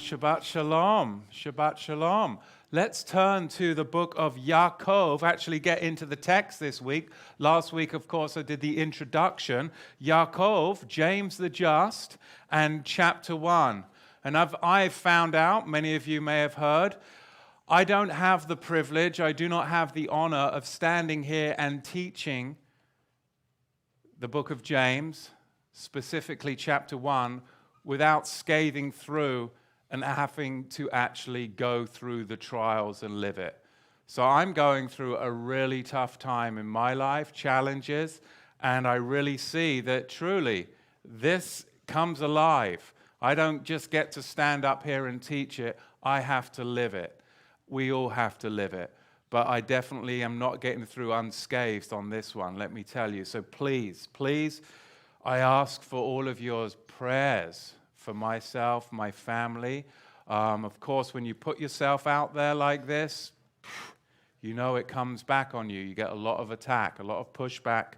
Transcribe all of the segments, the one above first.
Shabbat Shalom. Shabbat Shalom. Let's turn to the book of Yaakov, actually get into the text this week. Last week, of course, I did the introduction. Yaakov, James the Just, and chapter 1. And I've found out, many of you may have heard, I don't have the privilege, I do not have the honor of standing here and teaching the book of James, specifically chapter 1, without scathing through and having to actually go through the trials and live it. So I'm going through a really tough time in my life, challenges, and I really see that truly this comes alive. I don't just get to stand up here and teach it, I have to live it. We all have to live it. But I definitely am not getting through unscathed on this one, let me tell you. So please, I ask for all of your prayers for myself, my family. Of course, when you put yourself out there like this, you know it comes back on you. You get a lot of attack, a lot of pushback.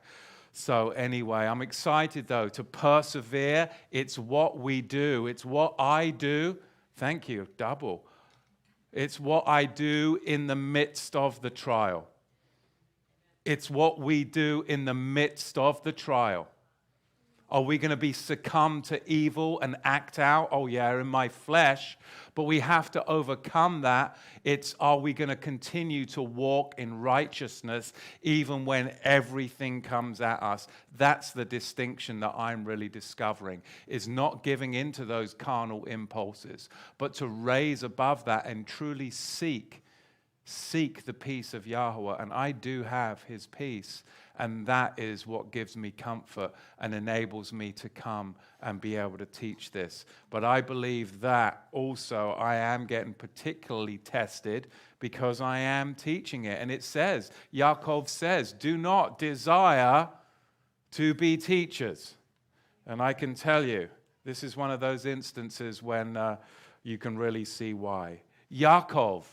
So anyway, I'm excited, though, to persevere. It's what we do. It's what I do. Thank you, double. It's what I do in the midst of the trial. It's what we do in the midst of the trial. Are we going to be succumb to evil and act out? Oh yeah, in my flesh. But we have to overcome that. Are we going to continue to walk in righteousness even when everything comes at us? That's the distinction that I'm really discovering, is not giving into those carnal impulses, but to raise above that and truly seek the peace of Yahuwah. And I do have his peace. And that is what gives me comfort and enables me to come and be able to teach this. But I believe that also I am getting particularly tested because I am teaching it. And it says, Yaakov says, do not desire to be teachers. And I can tell you, this is one of those instances when you can really see why. Yaakov,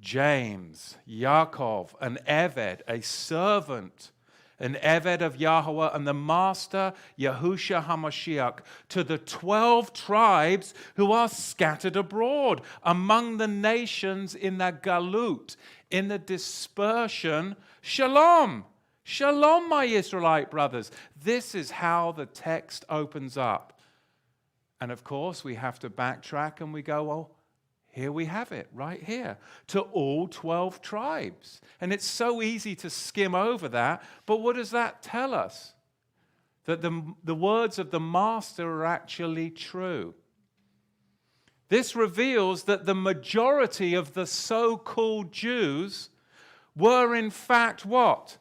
James, Yaakov, an Eved, a servant, an Eved of Yahuwah, and the master, Yahushua HaMashiach, to the 12 tribes who are scattered abroad among the nations in the galut, in the dispersion. Shalom. Shalom, my Israelite brothers. This is how the text opens up. And of course, we have to backtrack and we go, well, here we have it, right here, to all 12 tribes. And it's so easy to skim over that, but what does that tell us? That the words of the Master are actually true. This reveals that the majority of the so-called Jews were in fact what?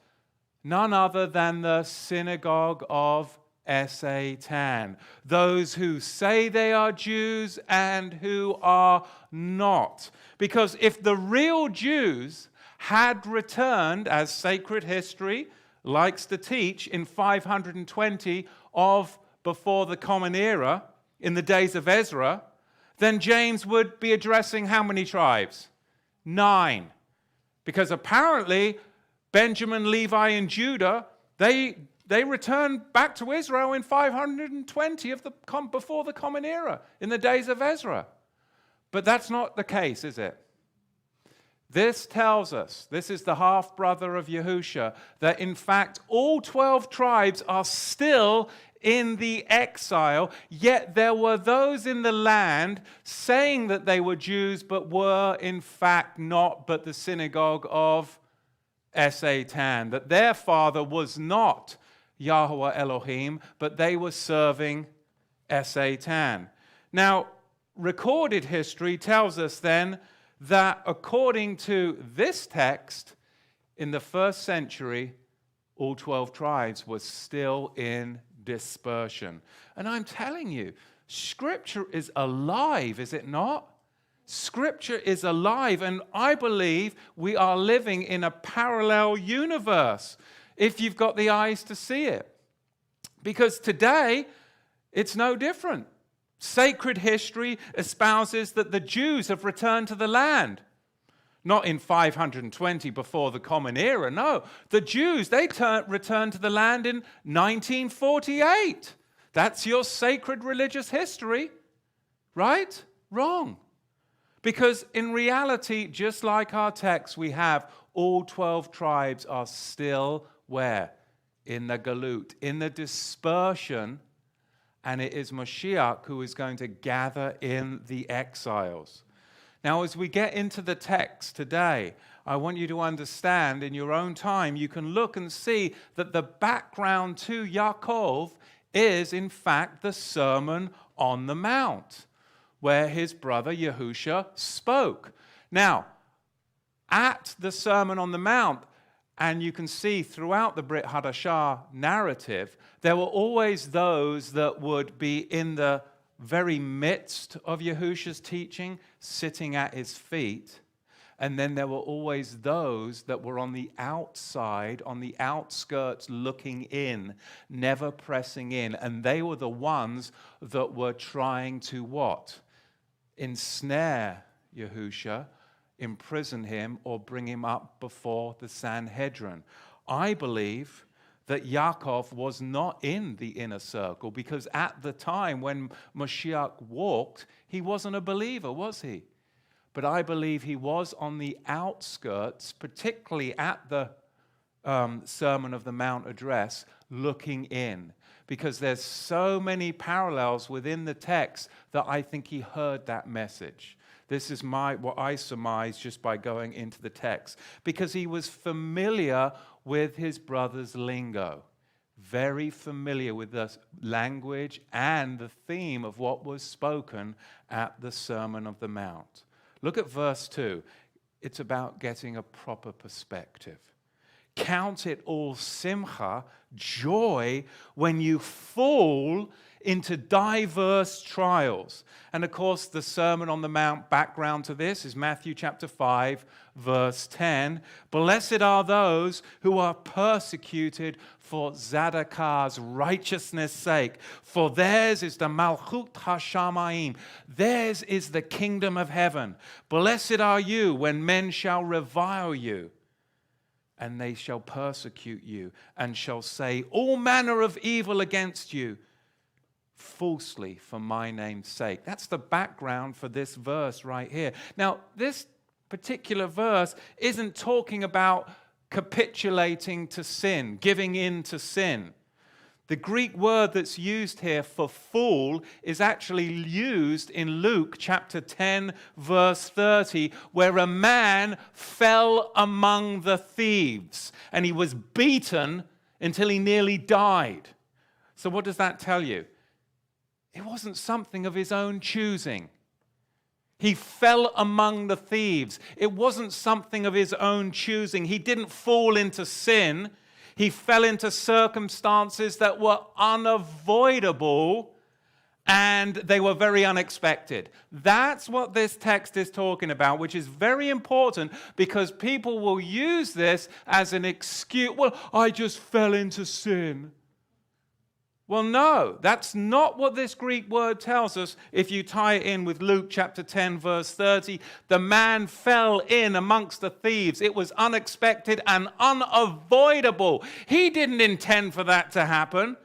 None other than the synagogue of Satan, those who say they are Jews and who are not. Because if the real Jews had returned, as sacred history likes to teach, in 520 of before the Common Era, in the days of Ezra, then James would be addressing how many tribes? 9. Because apparently Benjamin, Levi, and Judah, they returned back to Israel in 520 of before the Common Era, in the days of Ezra. But that's not the case, is it? This tells us, this is the half-brother of Yahushua, that in fact all 12 tribes are still in the exile, yet there were those in the land saying that they were Jews, but were in fact not, but the synagogue of Satan, that their father was not Yahuwah Elohim, but they were serving Satan. Now, recorded history tells us then that according to this text, in the first century, all 12 tribes were still in dispersion. And I'm telling you, Scripture is alive, is it not? Scripture is alive, and I believe we are living in a parallel universe, if you've got the eyes to see it. Because today, it's no different. Sacred history espouses that the Jews have returned to the land. Not in 520 before the Common Era, no. The Jews, they returned to the land in 1948. That's your sacred religious history, right? Wrong. Because in reality, just like our text, we have all 12 tribes are still where? In the galut, in the dispersion, and it is Mashiach who is going to gather in the exiles. Now, as we get into the text today, I want you to understand in your own time, you can look and see that the background to Yaakov is, in fact, the Sermon on the Mount, where his brother Yahusha spoke. Now, at the Sermon on the Mount, and you can see throughout the Brit Hadashah narrative, there were always those that would be in the very midst of Yahusha's teaching, sitting at his feet. And then there were always those that were on the outside, on the outskirts, looking in, never pressing in. And they were the ones that were trying to what? Ensnare Yahusha, imprison him, or bring him up before the Sanhedrin. I believe that Yaakov was not in the inner circle, because at the time when Mashiach walked, he wasn't a believer, was he? But I believe he was on the outskirts, particularly at the Sermon of the Mount address, looking in. Because there's so many parallels within the text that I think he heard that message. This is what I surmise just by going into the text. Because he was familiar with his brother's lingo. Very familiar with the language and the theme of what was spoken at the Sermon of the Mount. Look at verse 2. It's about getting a proper perspective. Count it all simcha, joy, when you fall into diverse trials. And of course, the Sermon on the Mount background to this is Matthew chapter 5, verse 10. Blessed are those who are persecuted for Tzedakah's righteousness' sake, for theirs is the Malchut HaShamayim, theirs is the kingdom of heaven. Blessed are you when men shall revile you, and they shall persecute you, and shall say all manner of evil against you, falsely for my name's sake. That's the background for this verse right here. Now, this particular verse isn't talking about capitulating to sin, giving in to sin. The Greek word that's used here for fool is actually used in Luke chapter 10, verse 30, where a man fell among the thieves and he was beaten until he nearly died. So what does that tell you? It wasn't something of his own choosing. He fell among the thieves. It wasn't something of his own choosing. He didn't fall into sin. He fell into circumstances that were unavoidable, and they were very unexpected. That's what this text is talking about, which is very important, because people will use this as an excuse. Well, I just fell into sin. Well, no, that's not what this Greek word tells us. If you tie it in with Luke chapter 10, verse 30, the man fell in amongst the thieves. It was unexpected and unavoidable. He didn't intend for that to happen.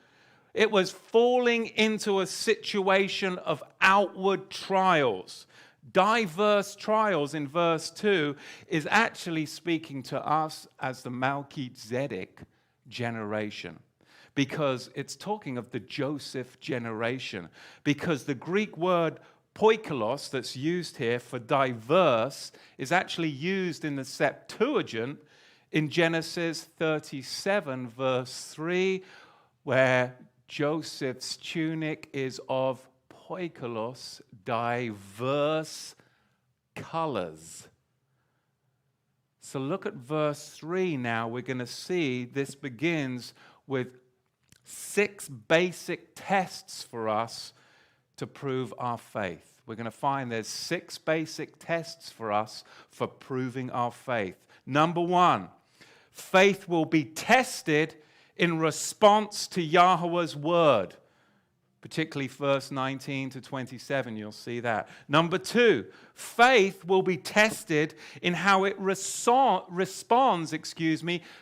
It was falling into a situation of outward trials. Diverse trials in verse 2 is actually speaking to us as the Melchizedek generation, because it's talking of the Joseph generation. Because the Greek word poikilos that's used here for diverse is actually used in the Septuagint in Genesis 37, verse 3, where Joseph's tunic is of poikilos, diverse colors. So look at verse 3 now. We're going to see this begins with 6 basic tests for us to prove our faith. We're going to find there's 6 basic tests for us for proving our faith. Number 1, faith will be tested in response to Yahweh's word. Particularly verse 19 to 27, you'll see that. Number 2, faith will be tested in how it responds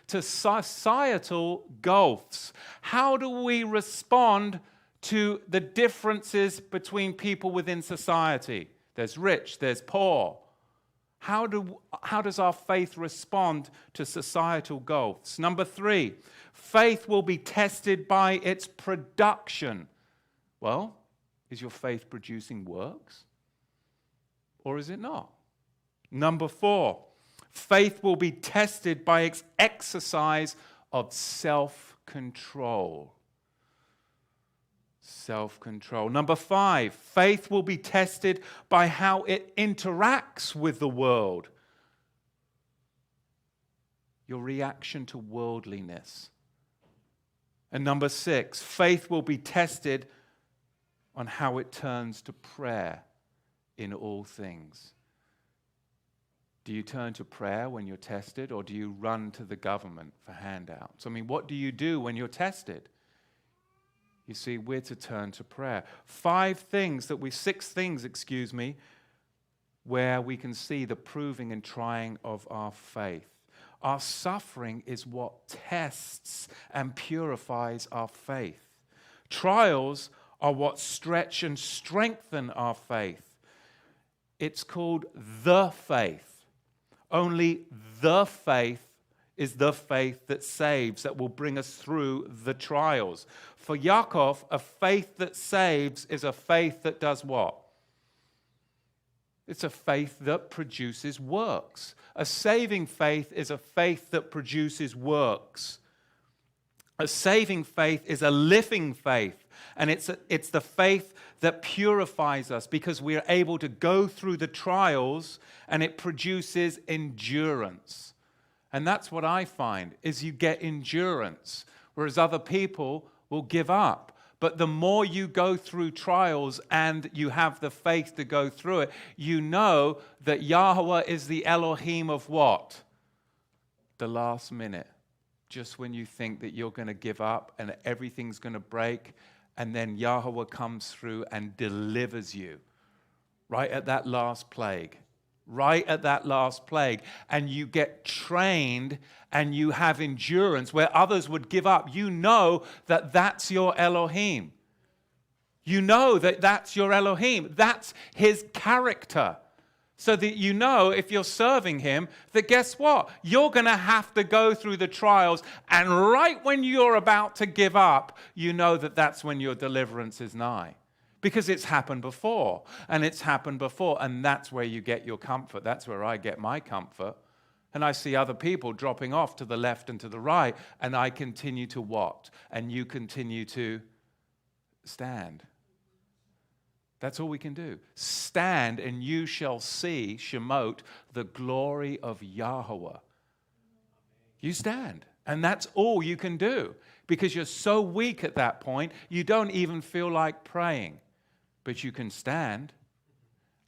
to societal gulfs. How do we respond to the differences between people within society? there's rich, there's poor. How does our faith respond to societal goals? Number 3, faith will be tested by its production. Well, is your faith producing works? Or is it not? Number 4, faith will be tested by its exercise of self-control. Self-control. Number 5, faith will be tested by how it interacts with the world. Your reaction to worldliness. And number 6, faith will be tested on how it turns to prayer in all things. Do you turn to prayer when you're tested, or do you run to the government for handouts? I mean, what do you do when you're tested? You see, we're to turn to prayer. 6 things, where we can see the proving and trying of our faith. Our suffering is what tests and purifies our faith. Trials are what stretch and strengthen our faith. It's called the faith. Only the faith is the faith that saves, that will bring us through the trials. For Yaakov, a faith that saves is a faith that does what? It's a faith that produces works. A saving faith is a faith that produces works. A saving faith is a living faith, and it's the faith that purifies us because we are able to go through the trials, and it produces endurance. And that's what I find, is you get endurance, whereas other people will give up. But the more you go through trials and you have the faith to go through it, you know that Yahweh is the Elohim of what? The last minute. Just when you think that you're going to give up and everything's going to break, and then Yahweh comes through and delivers you right at that last plague. Right at that last plague, and you get trained and you have endurance where others would give up. You know that that's your Elohim. You know that that's your Elohim. That's his character. So that you know, if you're serving him, that guess what? You're going to have to go through the trials, and right when you're about to give up, you know that that's when your deliverance is nigh. Because it's happened before, and that's where you get your comfort. That's where I get my comfort. And I see other people dropping off to the left and to the right, and I continue to what? And you continue to stand. That's all we can do. Stand, and you shall see, Shemot, the glory of Yahuwah. You stand, and that's all you can do. Because you're so weak at that point, you don't even feel like praying. But you can stand,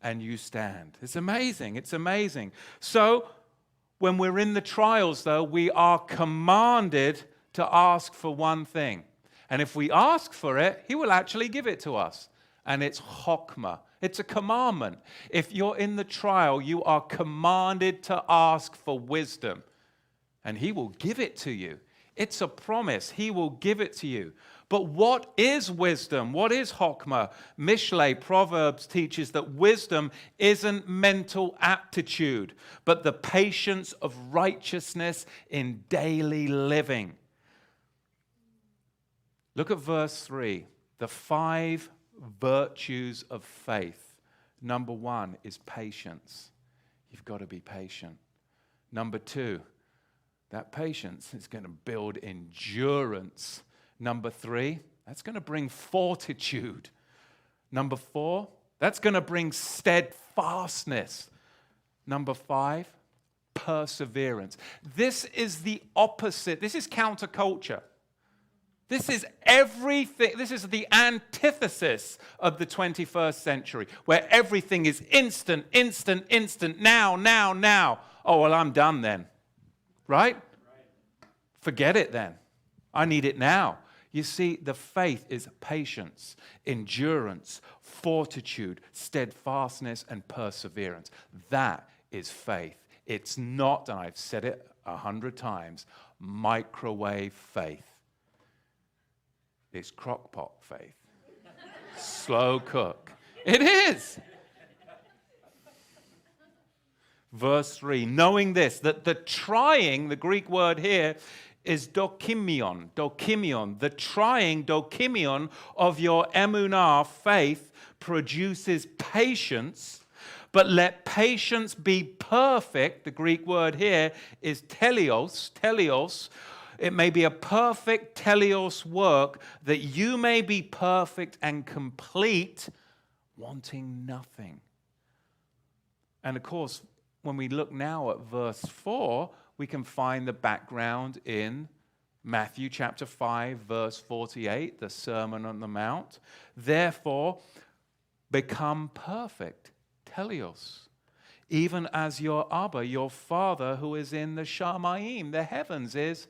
and you stand. It's amazing. It's amazing. So, when we're in the trials, though, we are commanded to ask for one thing. And if we ask for it, he will actually give it to us. And it's chokmah. It's a commandment. If you're in the trial, you are commanded to ask for wisdom. And he will give it to you. It's a promise. He will give it to you. But what is wisdom? What is chokmah? Mishlei, Proverbs, teaches that wisdom isn't mental aptitude, but the patience of righteousness in daily living. Look at verse 3. The 5 virtues of faith. Number 1 is patience. You've got to be patient. Number 2, that patience is going to build endurance. Number 3, that's going to bring fortitude. Number 4, that's going to bring steadfastness. Number 5, perseverance. This is the opposite. This is counterculture. This is everything. This is the antithesis of the 21st century, where everything is instant, now. Oh, well, I'm done then. Right? Forget it then. I need it now. You see, the faith is patience, endurance, fortitude, steadfastness, and perseverance. That is faith. It's not, and I've said it 100 times, microwave faith. It's crock pot faith. Slow cook. It is. Verse 3, knowing this, that the trying, the Greek word here, is dokimion, the trying, dokimion, of your emunah, faith, produces patience, but let patience be perfect. The Greek word here is teleos. It may be a perfect teleos work, that you may be perfect and complete, wanting nothing. And of course, when we look now at verse 4, we can find the background in Matthew chapter 5, verse 48, the Sermon on the Mount. Therefore, become perfect, teleos, even as your Abba, your Father who is in the Shamayim, the heavens, is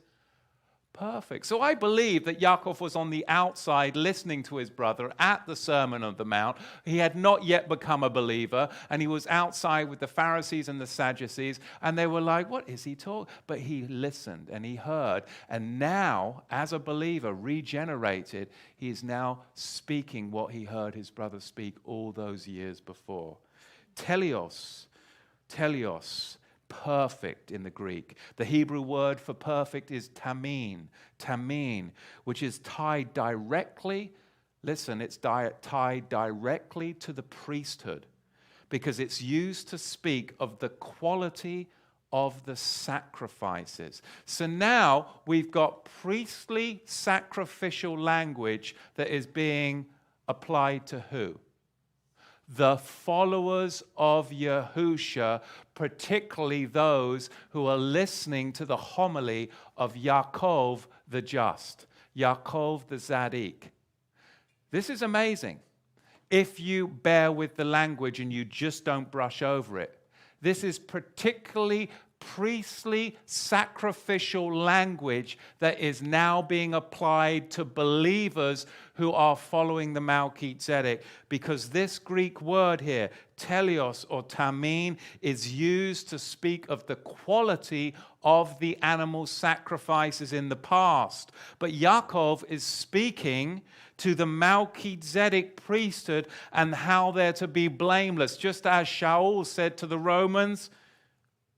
perfect. So I believe that Yaakov was on the outside listening to his brother at the Sermon on the Mount. He had not yet become a believer, and he was outside with the Pharisees and the Sadducees, and they were like, what is he talking? But he listened and he heard, and now, as a believer, regenerated, he is now speaking what he heard his brother speak all those years before. Teleos, perfect in the Greek. The Hebrew word for perfect is tamin, which is tied directly, listen, it's tied directly to the priesthood, because it's used to speak of the quality of the sacrifices. So now we've got priestly sacrificial language that is being applied to who? The followers of Yahusha, particularly those who are listening to the homily of Yaakov the just, Yaakov the Zaddik. This is amazing. If you bear with the language and you just don't brush over it, this is particularly priestly sacrificial language that is now being applied to believers who are following the Melchizedek, because this Greek word here, teleos or tamin, is used to speak of the quality of the animal sacrifices in the past. But Yaakov is speaking to the Melchizedek priesthood and how they're to be blameless, just as Shaul said to the Romans,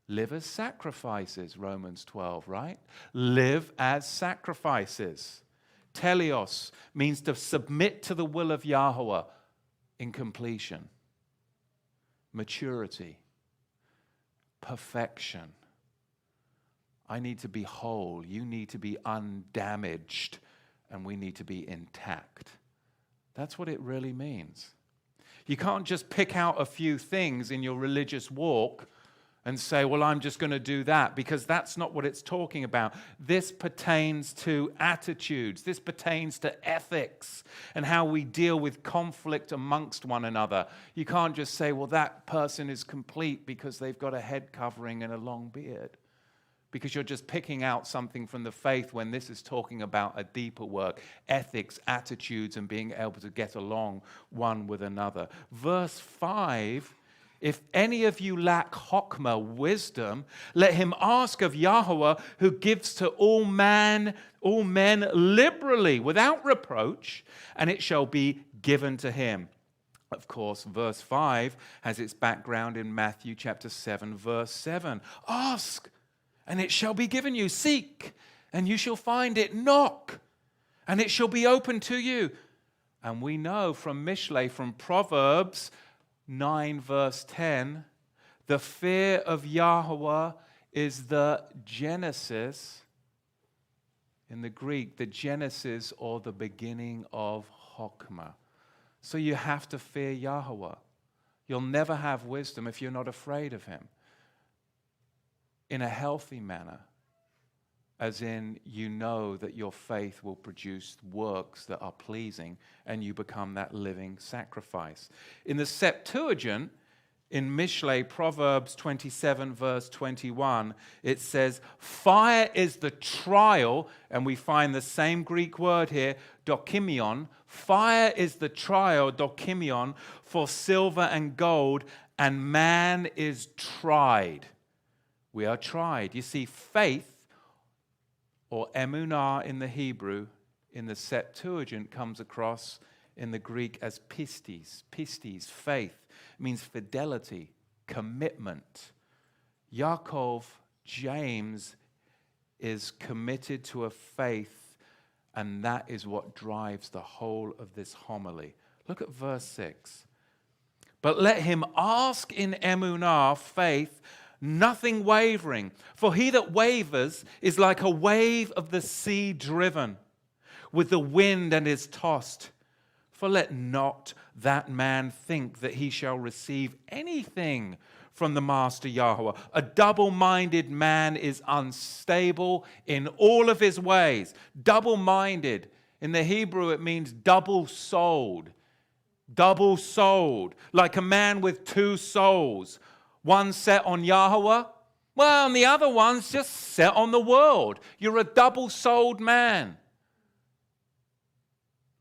live as sacrifices, Romans 12, right? Live as sacrifices. Teleos means to submit to the will of Yahuwah in completion, maturity, perfection. I need to be whole. You need to be undamaged, and we need to be intact. That's what it really means. You can't just pick out a few things in your religious walk and say, well, I'm just going to do that, because that's not what it's talking about. This pertains to attitudes. This pertains to ethics and how we deal with conflict amongst one another. You can't just say, well, that person is complete because they've got a head covering and a long beard, because you're just picking out something from the faith when this is talking about a deeper work, ethics, attitudes, and being able to get along one with another. Verse 5, if any of you lack chokmah, wisdom, let him ask of Yahuwah, who gives to all men liberally, without reproach, and it shall be given to him. Of course, verse 5 has its background in Matthew chapter 7, verse 7. Ask, and it shall be given you. Seek, and you shall find it. Knock, and it shall be open to you. And we know from Mishlei, from Proverbs 9 verse 10, the fear of Yahuwah is the genesis, in the Greek, the genesis or the beginning of chokmah. So you have to fear Yahuwah. You'll never have wisdom if you're not afraid of him. In a healthy manner, as in you know that your faith will produce works that are pleasing and you become that living sacrifice. In the Septuagint, in Mishlei, Proverbs 27 verse 21, it says, fire is the trial, and we find the same Greek word here, dokimion. Fire is the trial, dokimion, for silver and gold, and man is tried. We are tried. You see, faith, or emunah in the Hebrew, in the Septuagint comes across in the Greek as pistis. Pistis, faith. It means fidelity, commitment. Yaakov, James, is committed to a faith, and that is what drives the whole of this homily. Look at verse 6. But let him ask in emunah, faith, nothing wavering. For he that wavers is like a wave of the sea driven with the wind and is tossed. For let not that man think that he shall receive anything from the Master Yahuwah. A double-minded man is unstable in all of his ways. Double-minded. In the Hebrew, it means double-souled. Double-souled. Like a man with two souls. One set on Yahuwah, well, and the other one's just set on the world. You're a double-souled man.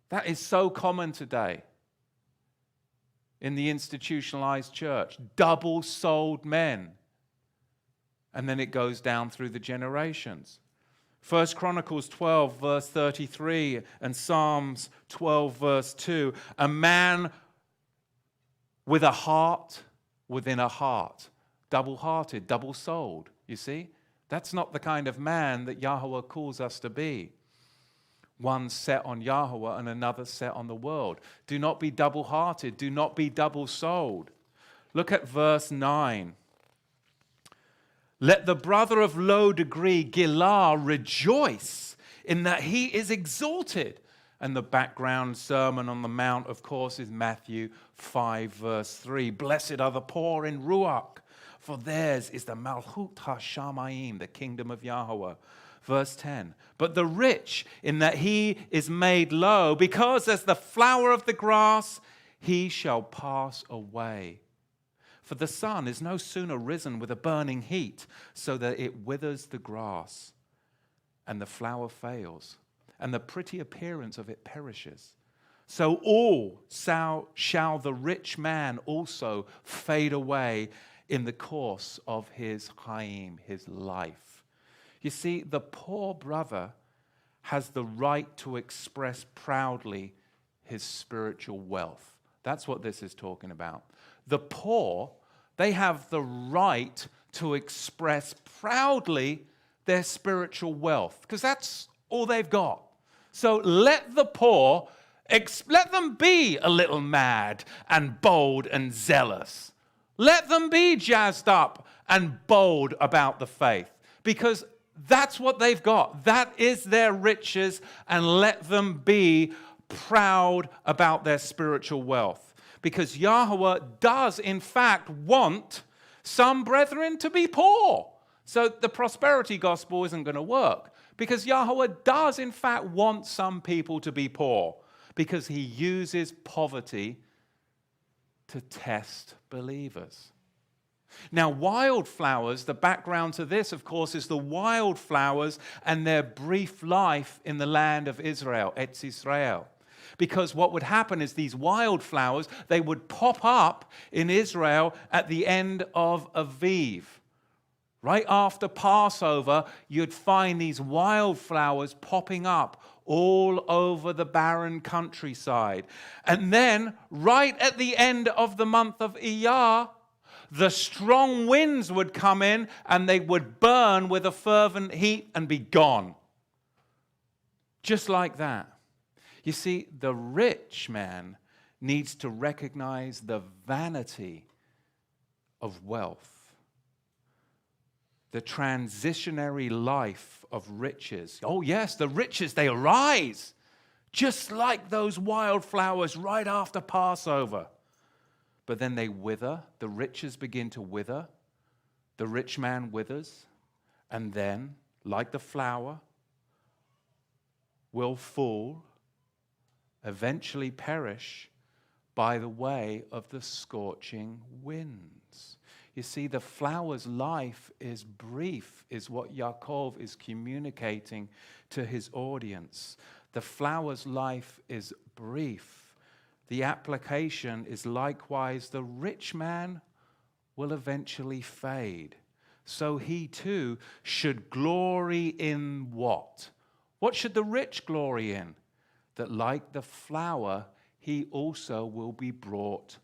That is so common today in the institutionalized church. Double-souled men. And then it goes down through the generations. 1 Chronicles 12, verse 33, and Psalms 12, verse 2. A man with a heart within a heart. Double-hearted, double-souled. You see? That's not the kind of man that Yahuwah calls us to be. One set on Yahuwah and another set on the world. Do not be double-hearted. Do not be double-souled. Look at verse 9. Let the brother of low degree, Gilah, rejoice in that he is exalted. And the background Sermon on the Mount, of course, is Matthew 5, verse 3. Blessed are the poor in Ruach, for theirs is the Malchut HaShamayim, the kingdom of Yahuwah. Verse 10, but the rich in that he is made low, because as the flower of the grass, he shall pass away. For the sun is no sooner risen with a burning heat, so that it withers the grass, and the flower fails, and the pretty appearance of it perishes. So all shall the rich man also fade away in the course of his Chaim, his life. You see, the poor brother has the right to express proudly his spiritual wealth. That's what this is talking about. The poor, they have the right to express proudly their spiritual wealth, because that's all they've got. So let the poor, let them be a little mad and bold and zealous. Let them be jazzed up and bold about the faith, because that's what they've got. That is their riches, and let them be proud about their spiritual wealth. Because Yahuwah does, in fact, want some brethren to be poor. So the prosperity gospel isn't going to work. Because Yahuwah does, in fact, want some people to be poor. Because he uses poverty to test believers. Now, wildflowers, the background to this, of course, is the wildflowers and their brief life in the land of Israel, Etz Israel. Because what would happen is these wildflowers, they would pop up in Israel at the end of Aviv. Right after Passover, you'd find these wildflowers popping up all over the barren countryside. And then, right at the end of the month of Iyar, the strong winds would come in and they would burn with a fervent heat and be gone. Just like that. You see, the rich man needs to recognize the vanity of wealth, the transitionary life of riches. Oh yes, the riches, they arise just like those wildflowers right after Passover. But then they wither, the riches begin to wither, the rich man withers, and then, like the flower, will fall, eventually perish by the way of the scorching winds. You see, the flower's life is brief, is what Yaakov is communicating to his audience. The flower's life is brief. The application is likewise the rich man will eventually fade. So he too should glory in what? What should the rich glory in? That like the flower, he also will be brought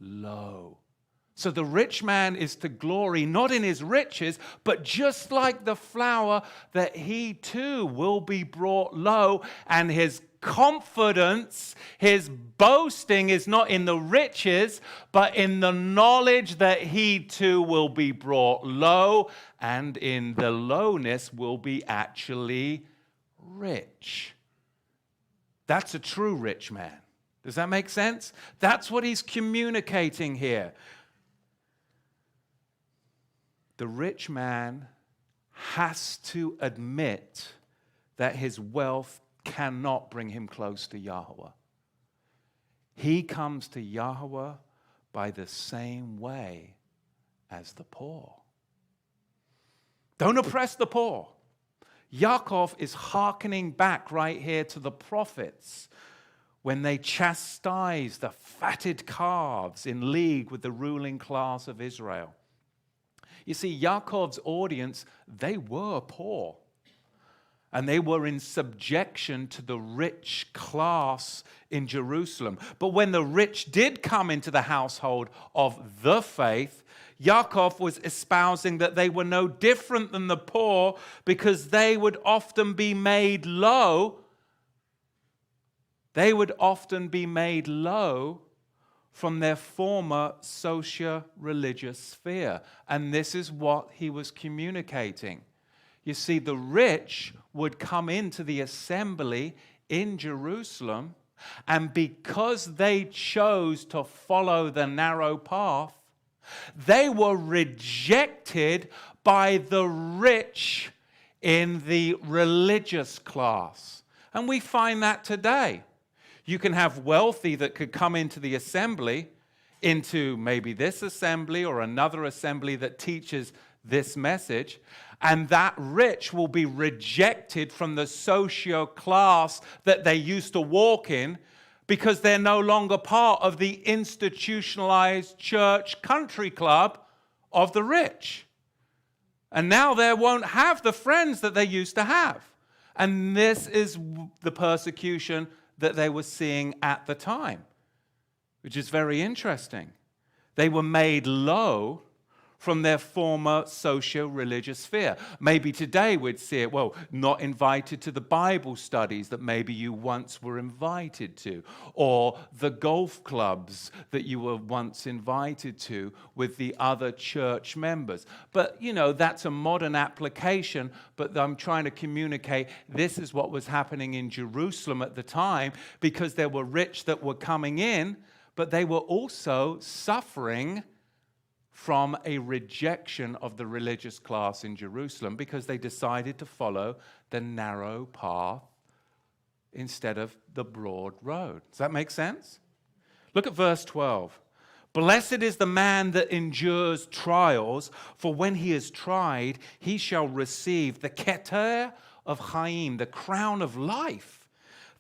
low. So the rich man is to glory not in his riches, but just like the flower, that he too will be brought low, and his confidence, his boasting is not in the riches, but in the knowledge that he too will be brought low, and in the lowness will be actually rich. That's a true rich man. Does that make sense? That's what he's communicating here. The rich man has to admit that his wealth cannot bring him close to Yahuwah. He comes to Yahuwah by the same way as the poor. Don't oppress the poor. Yaakov is hearkening back right here to the prophets when they chastise the fatted calves in league with the ruling class of Israel. You see, Yaakov's audience, they were poor. And they were in subjection to the rich class in Jerusalem. But when the rich did come into the household of the faith, Yaakov was espousing that they were no different than the poor, because they would often be made low. They would often be made low from their former socio-religious sphere. And this is what he was communicating. You see, the rich would come into the assembly in Jerusalem, and because they chose to follow the narrow path, they were rejected by the rich in the religious class. And we find that today. You can have wealthy that could come into the assembly, into maybe this assembly or another assembly that teaches this message, and that rich will be rejected from the socio class that they used to walk in, because they're no longer part of the institutionalized church country club of the rich. And now they won't have the friends that they used to have. And this is the persecution that they were seeing at the time, which is very interesting. They were made low from their former socio-religious sphere. Maybe today we'd see it, well, not invited to the Bible studies that maybe you once were invited to, or the golf clubs that you were once invited to with the other church members. But, that's a modern application, but I'm trying to communicate this is what was happening in Jerusalem at the time, because there were rich that were coming in, but they were also suffering from a rejection of the religious class in Jerusalem, because they decided to follow the narrow path instead of the broad road. Does that make sense? Look at verse 12. Blessed is the man that endures trials, for when he is tried, he shall receive the keter of Chaim, the crown of life,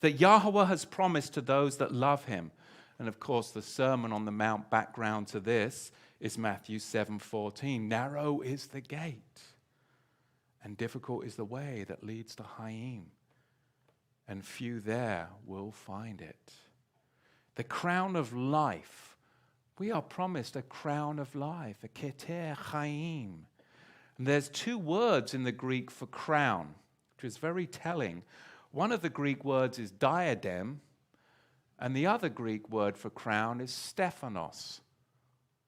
that Yahuwah has promised to those that love him. And of course, the Sermon on the Mount background to this is Matthew 7:14. Narrow is the gate, and difficult is the way that leads to Chaim, and few there will find it. The crown of life. We are promised a crown of life, a keter Chaim. And there's two words in the Greek for crown, which is very telling. One of the Greek words is diadem, and the other Greek word for crown is Stephanos.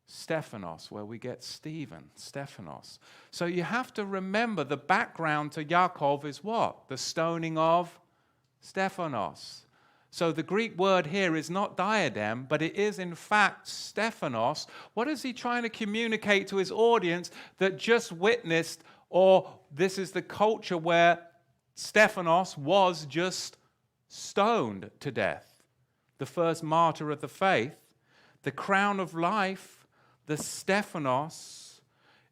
Stephanos, where we get Stephen, Stephanos. So you have to remember the background to Yaakov is what? The stoning of Stephanos. So the Greek word here is not diadem, but it is in fact Stephanos. What is he trying to communicate to his audience that just witnessed, or this is the culture where Stephanos was just stoned to death? The first martyr of the faith, the crown of life, the Stephanos.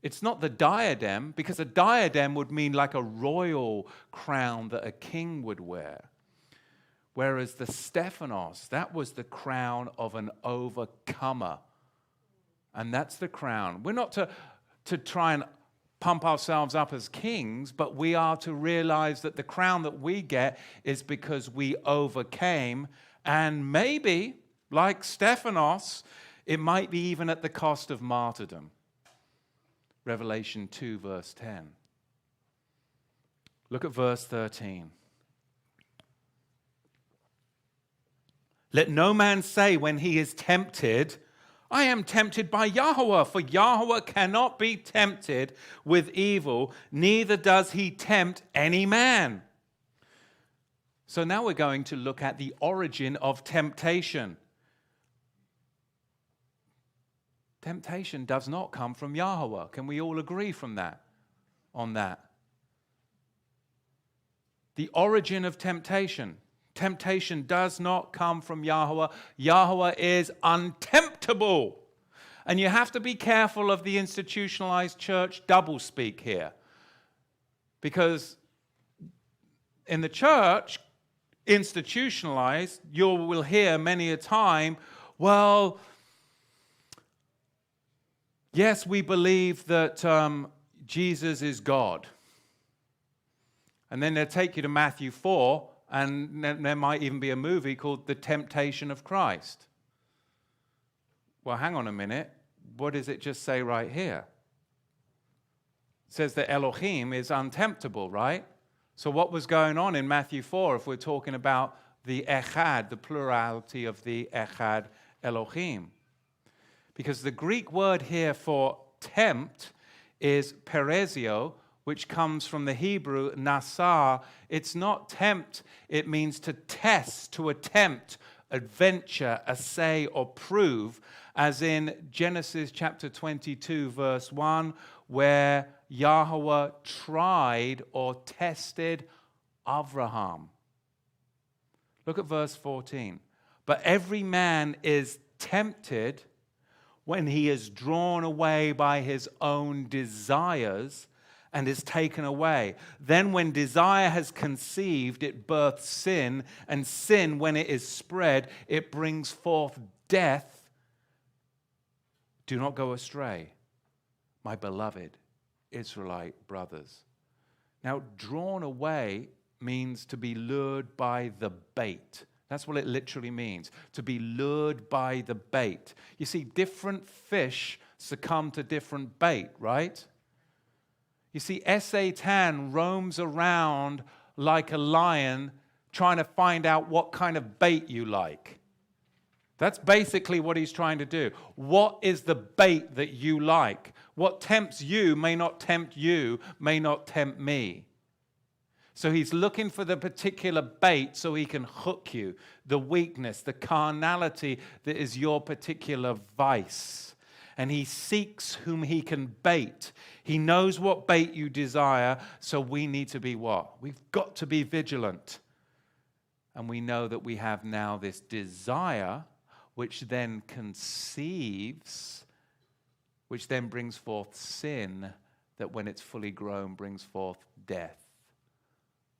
It's not the diadem, because a diadem would mean like a royal crown that a king would wear. Whereas the Stephanos, that was the crown of an overcomer. And that's the crown. We're not to try and pump ourselves up as kings, but we are to realize that the crown that we get is because we overcame. And maybe, like Stephanos, It might be even at the cost of martyrdom. Revelation 2, verse 10. Look at verse 13. Let no man say when he is tempted, I am tempted by Yahuwah, for Yahuwah cannot be tempted with evil, neither does he tempt any man. So now we're going to look at the origin of temptation. Temptation does not come from Yahuwah. Can we all agree on that? The origin of temptation. Temptation does not come from Yahuwah. Yahuwah is untemptable. And you have to be careful of the institutionalized church doublespeak here. Because in the church, institutionalized, you will hear many a time, well, yes, we believe that Jesus is God. And then they'll take you to Matthew 4, and there might even be a movie called The Temptation of Christ. Well, hang on a minute. What does it just say right here? It says that Elohim is untemptable, right? So what was going on in Matthew 4 if we're talking about the Echad, the plurality of the Echad Elohim? Because the Greek word here for tempt is perezio, which comes from the Hebrew nasar. It's not tempt, it means to test, to attempt, adventure, assay, or prove, as in Genesis chapter 22, verse 1, where Yahweh tried or tested Abraham. Look at verse 14. But every man is tempted when he is drawn away by his own desires and is taken away. Then when desire has conceived, it births sin, and sin, when it is spread, it brings forth death. Do not go astray, my beloved Israelite brothers. Now, drawn away means to be lured by the bait. That's what it literally means, to be lured by the bait. You see, different fish succumb to different bait, right? You see, Satan roams around like a lion trying to find out what kind of bait you like. That's basically what he's trying to do. What is the bait that you like? What tempts you may not tempt you, may not tempt me. So he's looking for the particular bait so he can hook you, the weakness, the carnality that is your particular vice. And he seeks whom he can bait. He knows what bait you desire, so we need to be what? We've got to be vigilant. And we know that we have now this desire, which then conceives, which then brings forth sin, that when it's fully grown brings forth death.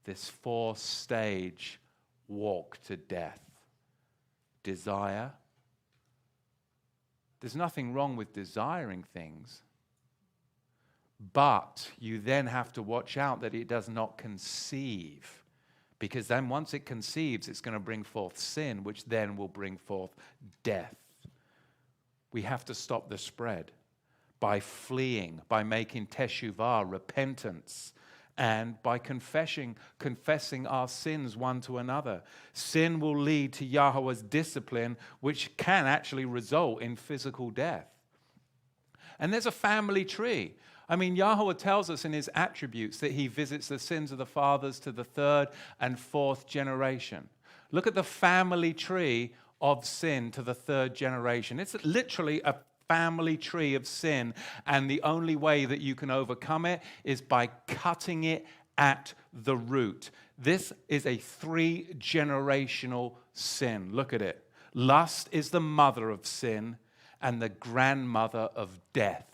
This four-stage walk to death. Desire. There's nothing wrong with desiring things, but you then have to watch out that it does not conceive, because then once it conceives, it's going to bring forth sin, which then will bring forth death. We have to stop the spread by fleeing, by making teshuvah, repentance, and by confessing our sins one to another. Sin will lead to Yahweh's discipline, which can actually result in physical death. And there's a family tree. I mean, Yahweh tells us in his attributes that he visits the sins of the fathers to the third and fourth generation. Look at the family tree of sin to the third generation. It's literally a family tree of sin, and the only way that you can overcome it is by cutting it at the root. This is a 3-generational sin. Look at it. Lust is the mother of sin and the grandmother of death.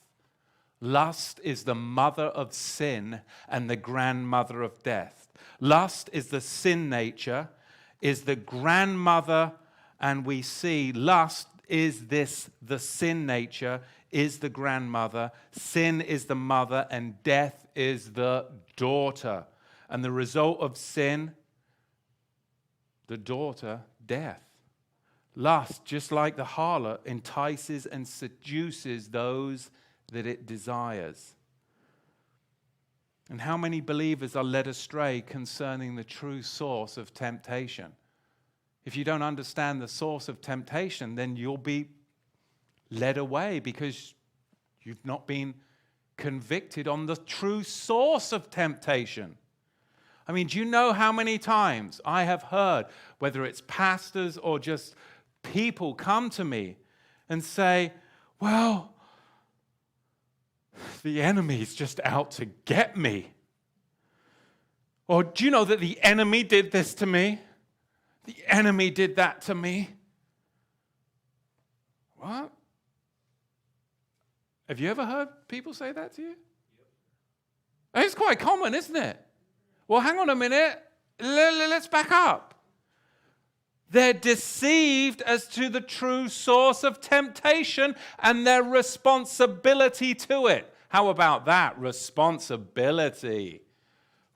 Lust is the mother of sin and the grandmother of death. Lust is the sin nature, is the grandmother, and we see lust is the sin nature, is the grandmother, sin is the mother, and death is the daughter. And the result of sin, the daughter, death. Lust, just like the harlot, entices and seduces those that it desires. And how many believers are led astray concerning the true source of temptation? If you don't understand the source of temptation, then you'll be led away because you've not been convicted on the true source of temptation. I mean, do you know how many times I have heard, whether it's pastors or just people come to me and say, well, the enemy's just out to get me. Or do you know that the enemy did this to me? The enemy did that to me. What? Have you ever heard people say that to you? Yep. It's quite common, isn't it? Well, hang on a minute. Let's back up. They're deceived as to the true source of temptation and their responsibility to it. How about that? Responsibility.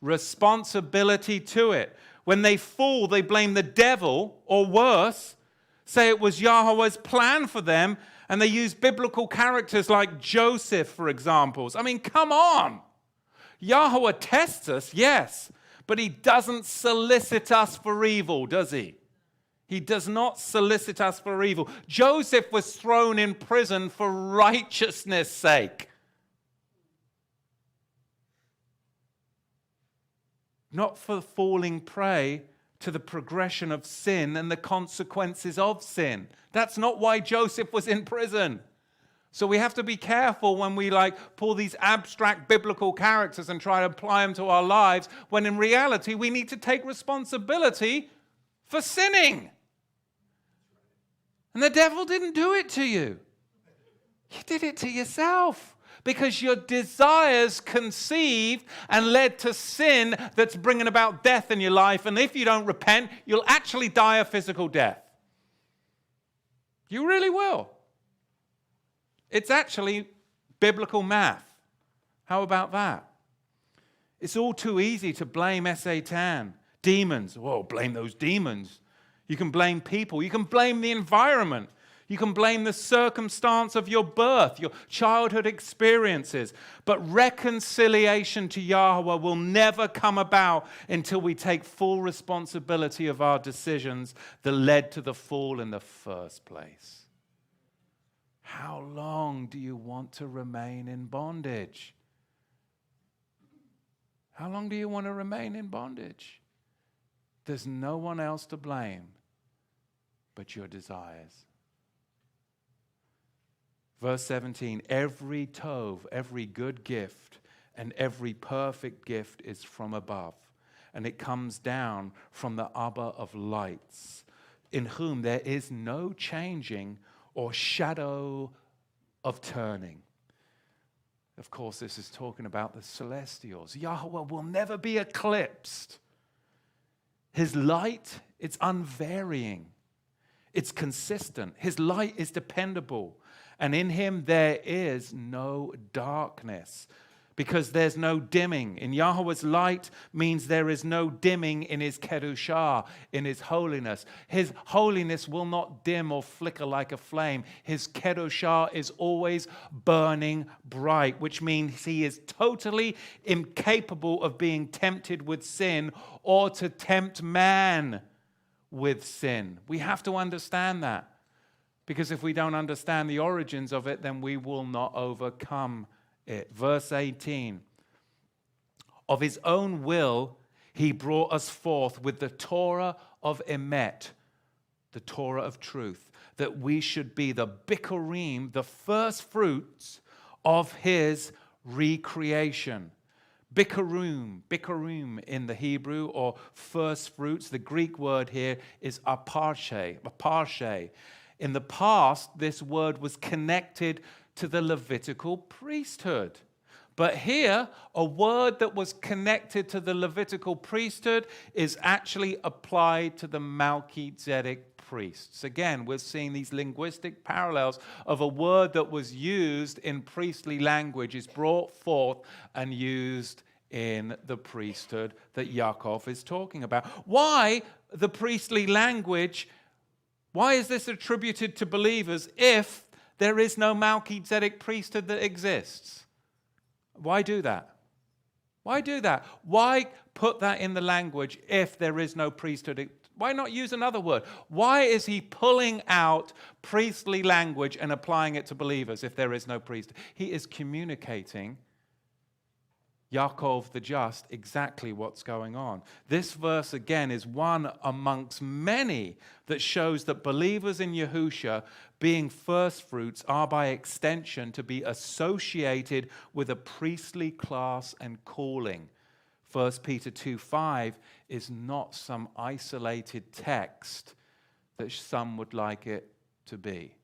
Responsibility to it. When they fall, they blame the devil, or worse, say it was Yahweh's plan for them, and they use biblical characters like Joseph, for examples. I mean, come on. Yahweh tests us, yes, but he doesn't solicit us for evil, does he? He does not solicit us for evil. Joseph was thrown in prison for righteousness' sake. Not for falling prey to the progression of sin and the consequences of sin. That's not why Joseph was in prison. So we have to be careful when we pull these abstract biblical characters and try to apply them to our lives, when in reality we need to take responsibility for sinning. And the devil didn't do it to you. You did it to yourself. Because your desires conceived and led to sin that's bringing about death in your life. And if you don't repent, you'll actually die a physical death. You really will. It's actually biblical math. How about that? It's all too easy to blame Satan, demons. Whoa, blame those demons. You can blame people. You can blame the environment. You can blame the circumstance of your birth, your childhood experiences. But reconciliation to Yahweh will never come about until we take full responsibility of our decisions that led to the fall in the first place. How long do you want to remain in bondage? How long do you want to remain in bondage? There's no one else to blame but your desires. Verse 17, every tov, every good gift, and every perfect gift is from above, and it comes down from the Abba of lights, in whom there is no changing or shadow of turning. Of course, this is talking about the celestials. Yahweh will never be eclipsed. His light, it's unvarying. It's consistent. His light is dependable. And in him there is no darkness, because there's no dimming. In Yahweh's light means there is no dimming in his kedushah, in his holiness. His holiness will not dim or flicker like a flame. His kedushah is always burning bright, which means he is totally incapable of being tempted with sin or to tempt man with sin. We have to understand that. Because if we don't understand the origins of it, then we will not overcome it. Verse 18. Of his own will, he brought us forth with the Torah of Emet, the Torah of truth, that we should be the Bikurim, the first fruits of his recreation. Bikurim in the Hebrew, or first fruits. The Greek word here is aparche. In the past, this word was connected to the Levitical priesthood. But here, a word that was connected to the Levitical priesthood is actually applied to the Melchizedek priests. Again, we're seeing these linguistic parallels of a word that was used in priestly language is brought forth and used in the priesthood that Yaakov is talking about. Why the priestly language Why is this attributed to believers if there is no Melchizedek priesthood that exists? Why do that? Why do that? Why put that in the language if there is no priesthood? Why not use another word? Why is he pulling out priestly language and applying it to believers if there is no priesthood? He is communicating, Yaakov the just, exactly what's going on. This verse, again, is one amongst many that shows that believers in Yahusha, being first fruits, are by extension to be associated with a priestly class and calling. 1 Peter 2:5 is not some isolated text that some would like it to be.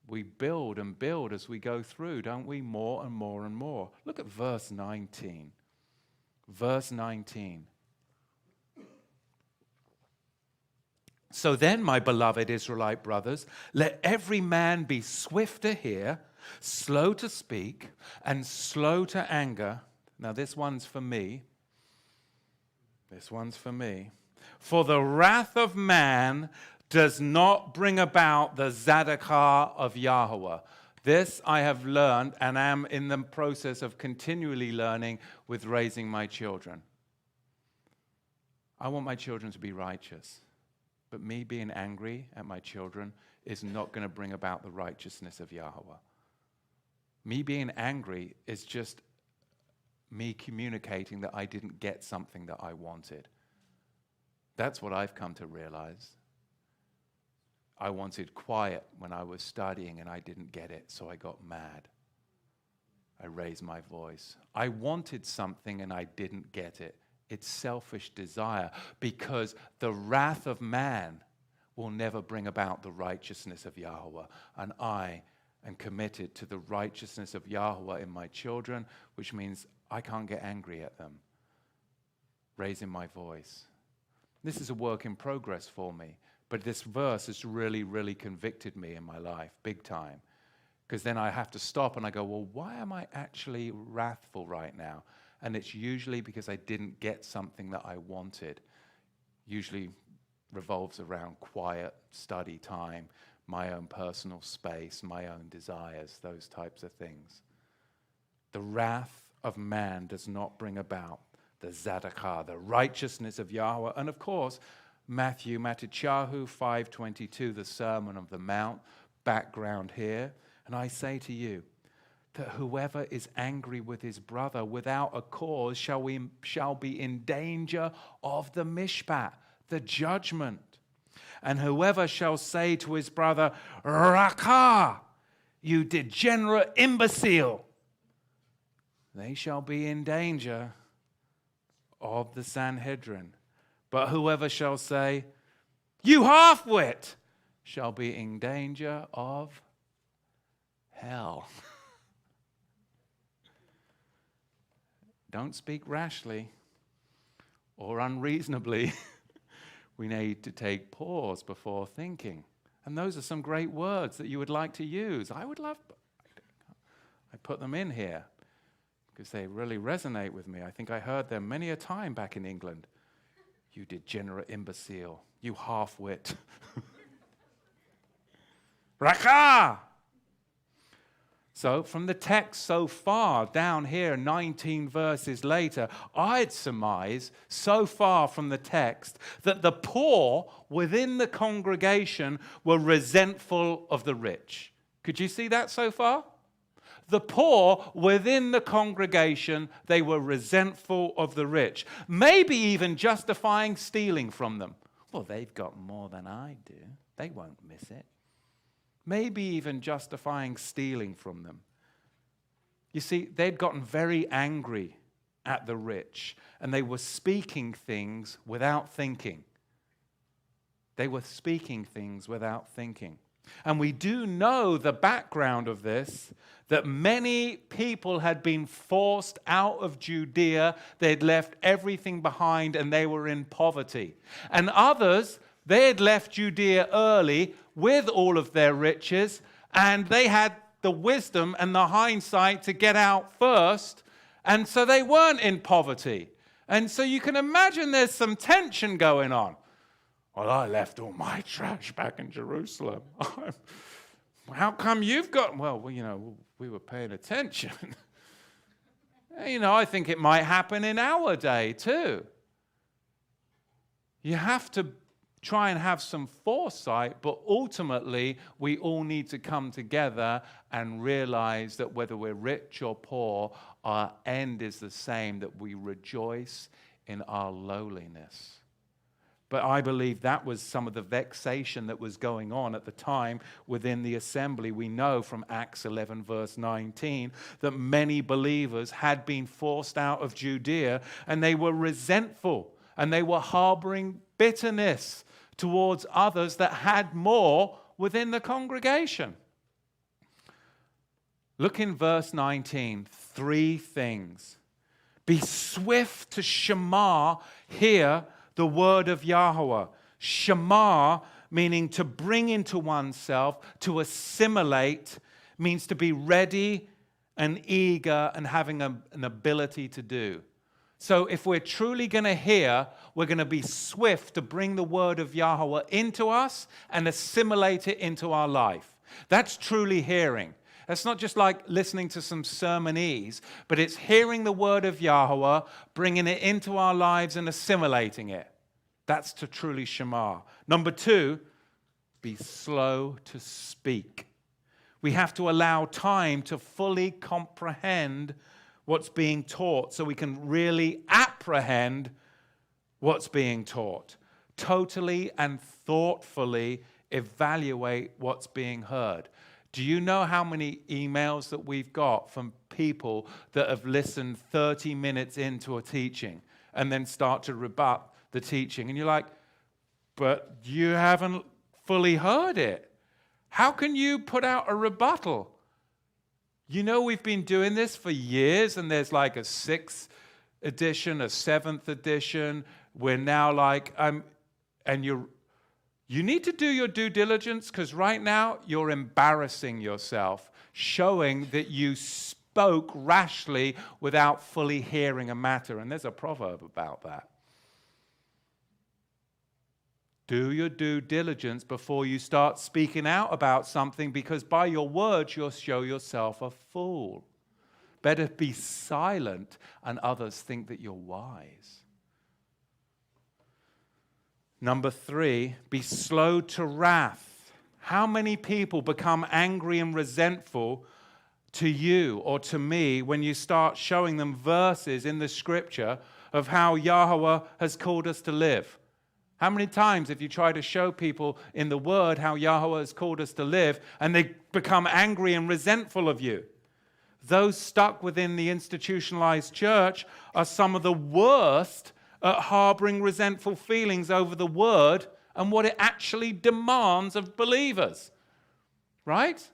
We build and build as we go through, don't we? More and more and more. Look at verse 19. Verse 19. So then, my beloved Israelite brothers, let every man be swift to hear, slow to speak, and slow to anger. Now, this one's for me. This one's for me. For the wrath of man does not bring about the Zadakah of Yahuwah. This I have learned and am in the process of continually learning with raising my children. I want my children to be righteous. But me being angry at my children is not going to bring about the righteousness of Yahuwah. Me being angry is just me communicating that I didn't get something that I wanted. That's what I've come to realize. I wanted quiet when I was studying and I didn't get it, so I got mad. I raised my voice. I wanted something and I didn't get it. It's selfish desire, because the wrath of man will never bring about the righteousness of Yahuwah. And I am committed to the righteousness of Yahuwah in my children, which means I can't get angry at them. Raising my voice. This is a work in progress for me. But this verse has really, really convicted me in my life, big time. Because then I have to stop and I go, well, why am I actually wrathful right now? And it's usually because I didn't get something that I wanted. Usually revolves around quiet study time, my own personal space, my own desires, those types of things. The wrath of man does not bring about the Zadakah, the righteousness of Yahweh. And of course, Matthew 5:22, the Sermon on the Mount, background here. And I say to you that whoever is angry with his brother without a cause shall be in danger of the mishpat, the judgment. And whoever shall say to his brother, Rakah, you degenerate imbecile, they shall be in danger of the Sanhedrin. But whoever shall say, you half-wit, shall be in danger of hell. Don't speak rashly or unreasonably. We need to take pause before thinking. And those are some great words that you would like to use. I put them in here because they really resonate with me. I think I heard them many a time back in England. You degenerate imbecile. You half-wit. Rakah! So from the text so far, down here, 19 verses later, I'd surmise, so far from the text, that the poor within the congregation were resentful of the rich. Could you see that so far? The poor within the congregation, they were resentful of the rich. Maybe even justifying stealing from them. Well, they've got more than I do. They won't miss it. Maybe even justifying stealing from them. You see, they'd gotten very angry at the rich, and they were speaking things without thinking. They were speaking things without thinking. And we do know the background of this, that many people had been forced out of Judea. They'd left everything behind, and they were in poverty. And others, they had left Judea early with all of their riches, and they had the wisdom and the hindsight to get out first, and so they weren't in poverty. And so you can imagine there's some tension going on. Well, I left all my trash back in Jerusalem. How come you've got... Well, we were paying attention. I think it might happen in our day too. You have to try and have some foresight, but ultimately we all need to come together and realize that whether we're rich or poor, our end is the same, that we rejoice in our lowliness. But I believe that was some of the vexation that was going on at the time within the assembly. We know from Acts 11, verse 19, that many believers had been forced out of Judea, and they were resentful, and they were harboring bitterness towards others that had more within the congregation. Look in verse 19, 3 things. Be swift to Shema, hear the word of Yahuwah. Shema, meaning to bring into oneself, to assimilate, means to be ready and eager and having an ability to do. So if we're truly going to hear, we're going to be swift to bring the word of Yahuwah into us and assimilate it into our life. That's truly hearing. That's not just like listening to some sermonese, but it's hearing the word of Yahuwah, bringing it into our lives and assimilating it. That's to truly Shema. Number 2, be slow to speak. We have to allow time to fully comprehend what's being taught so we can really apprehend what's being taught. Totally and thoughtfully evaluate what's being heard. Do you know how many emails that we've got from people that have listened 30 minutes into a teaching and then start to rebut the teaching? And you're like, but you haven't fully heard it. How can you put out a rebuttal? We've been doing this for years, and there's like a 6th edition, a 7th edition. We're now like, and you need to do your due diligence, because right now you're embarrassing yourself, showing that you spoke rashly without fully hearing a matter. And there's a proverb about that. Do your due diligence before you start speaking out about something, because by your words you'll show yourself a fool. Better be silent and others think that you're wise. Number 3, be slow to wrath. How many people become angry and resentful to you or to me when you start showing them verses in the scripture of how Yahuwah has called us to live? How many times have you tried to show people in the Word how Yahuwah has called us to live, and they become angry and resentful of you? Those stuck within the institutionalized church are some of the worst at harboring resentful feelings over the Word and what it actually demands of believers. Right?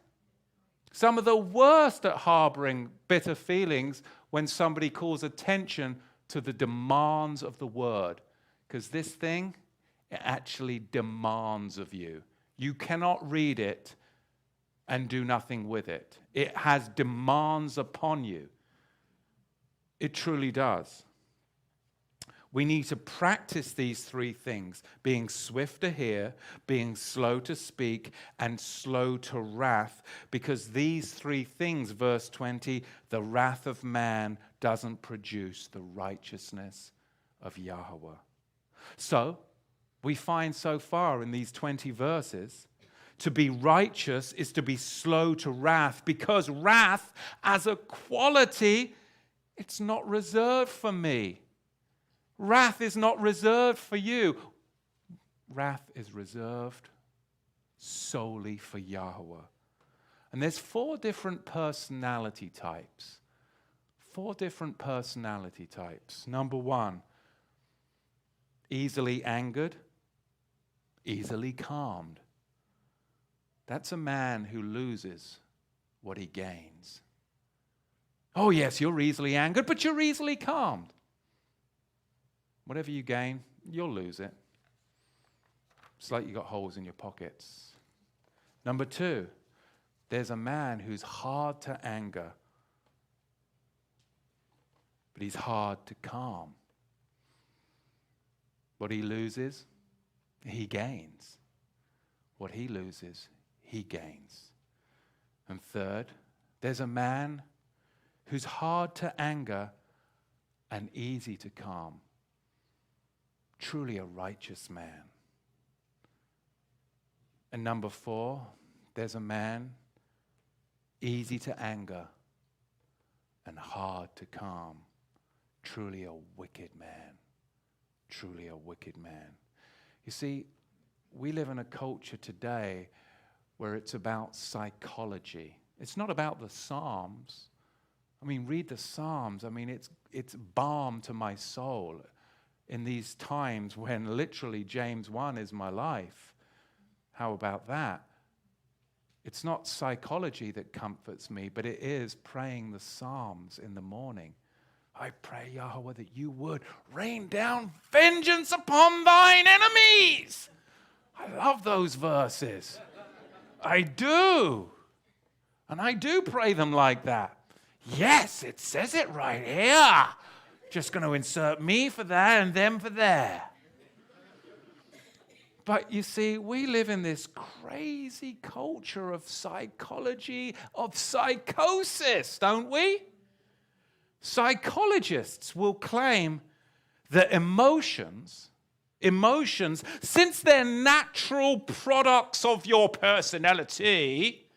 Some of the worst at harboring bitter feelings when somebody calls attention to the demands of the Word. Because this thing, it actually demands of you. You cannot read it and do nothing with it. It has demands upon you. It truly does. We need to practice these 3 things: being swift to hear, being slow to speak, and slow to wrath, because these 3 things, verse 20, the wrath of man doesn't produce the righteousness of Yahuwah. So, we find so far in these 20 verses, to be righteous is to be slow to wrath, because wrath as a quality, it's not reserved for me. Wrath is not reserved for you. Wrath is reserved solely for Yahuwah. And there's 4 different personality types. 4 different personality types. Number 1, easily angered, easily calmed. That's a man who loses what he gains. Oh yes, you're easily angered, but you're easily calmed. Whatever you gain, you'll lose it. It's like you got holes in your pockets. Number 2, there's a man who's hard to anger, but he's hard to calm. What he loses, he gains. What he loses, he gains. And third, there's a man who's hard to anger and easy to calm. Truly a righteous man. And number 4, there's a man easy to anger and hard to calm. Truly a wicked man. Truly a wicked man. You see, we live in a culture today where it's about psychology. It's not about the Psalms. I mean, read the Psalms. I mean, it's balm to my soul in these times when literally James 1 is my life. How about that? It's not psychology that comforts me, but it is praying the Psalms in the morning. I pray, Yahuwah, that you would rain down vengeance upon thine enemies. I love those verses. I do. And I do pray them like that. Yes, it says it right here. Just going to insert me for that and them for there. But you see, we live in this crazy culture of psychology, of psychosis, don't we? Psychologists will claim that emotions, since they're natural products of your personality,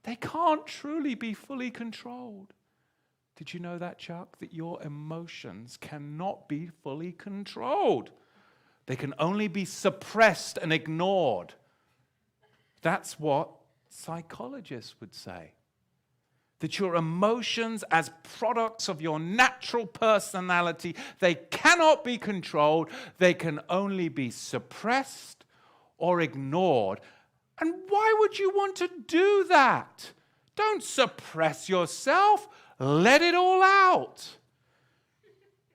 they can't truly be fully controlled. Did you know that, Chuck? That your emotions cannot be fully controlled. They can only be suppressed and ignored. That's what psychologists would say. That your emotions as products of your natural personality, they cannot be controlled. They can only be suppressed or ignored. And why would you want to do that? Don't suppress yourself. Let it all out.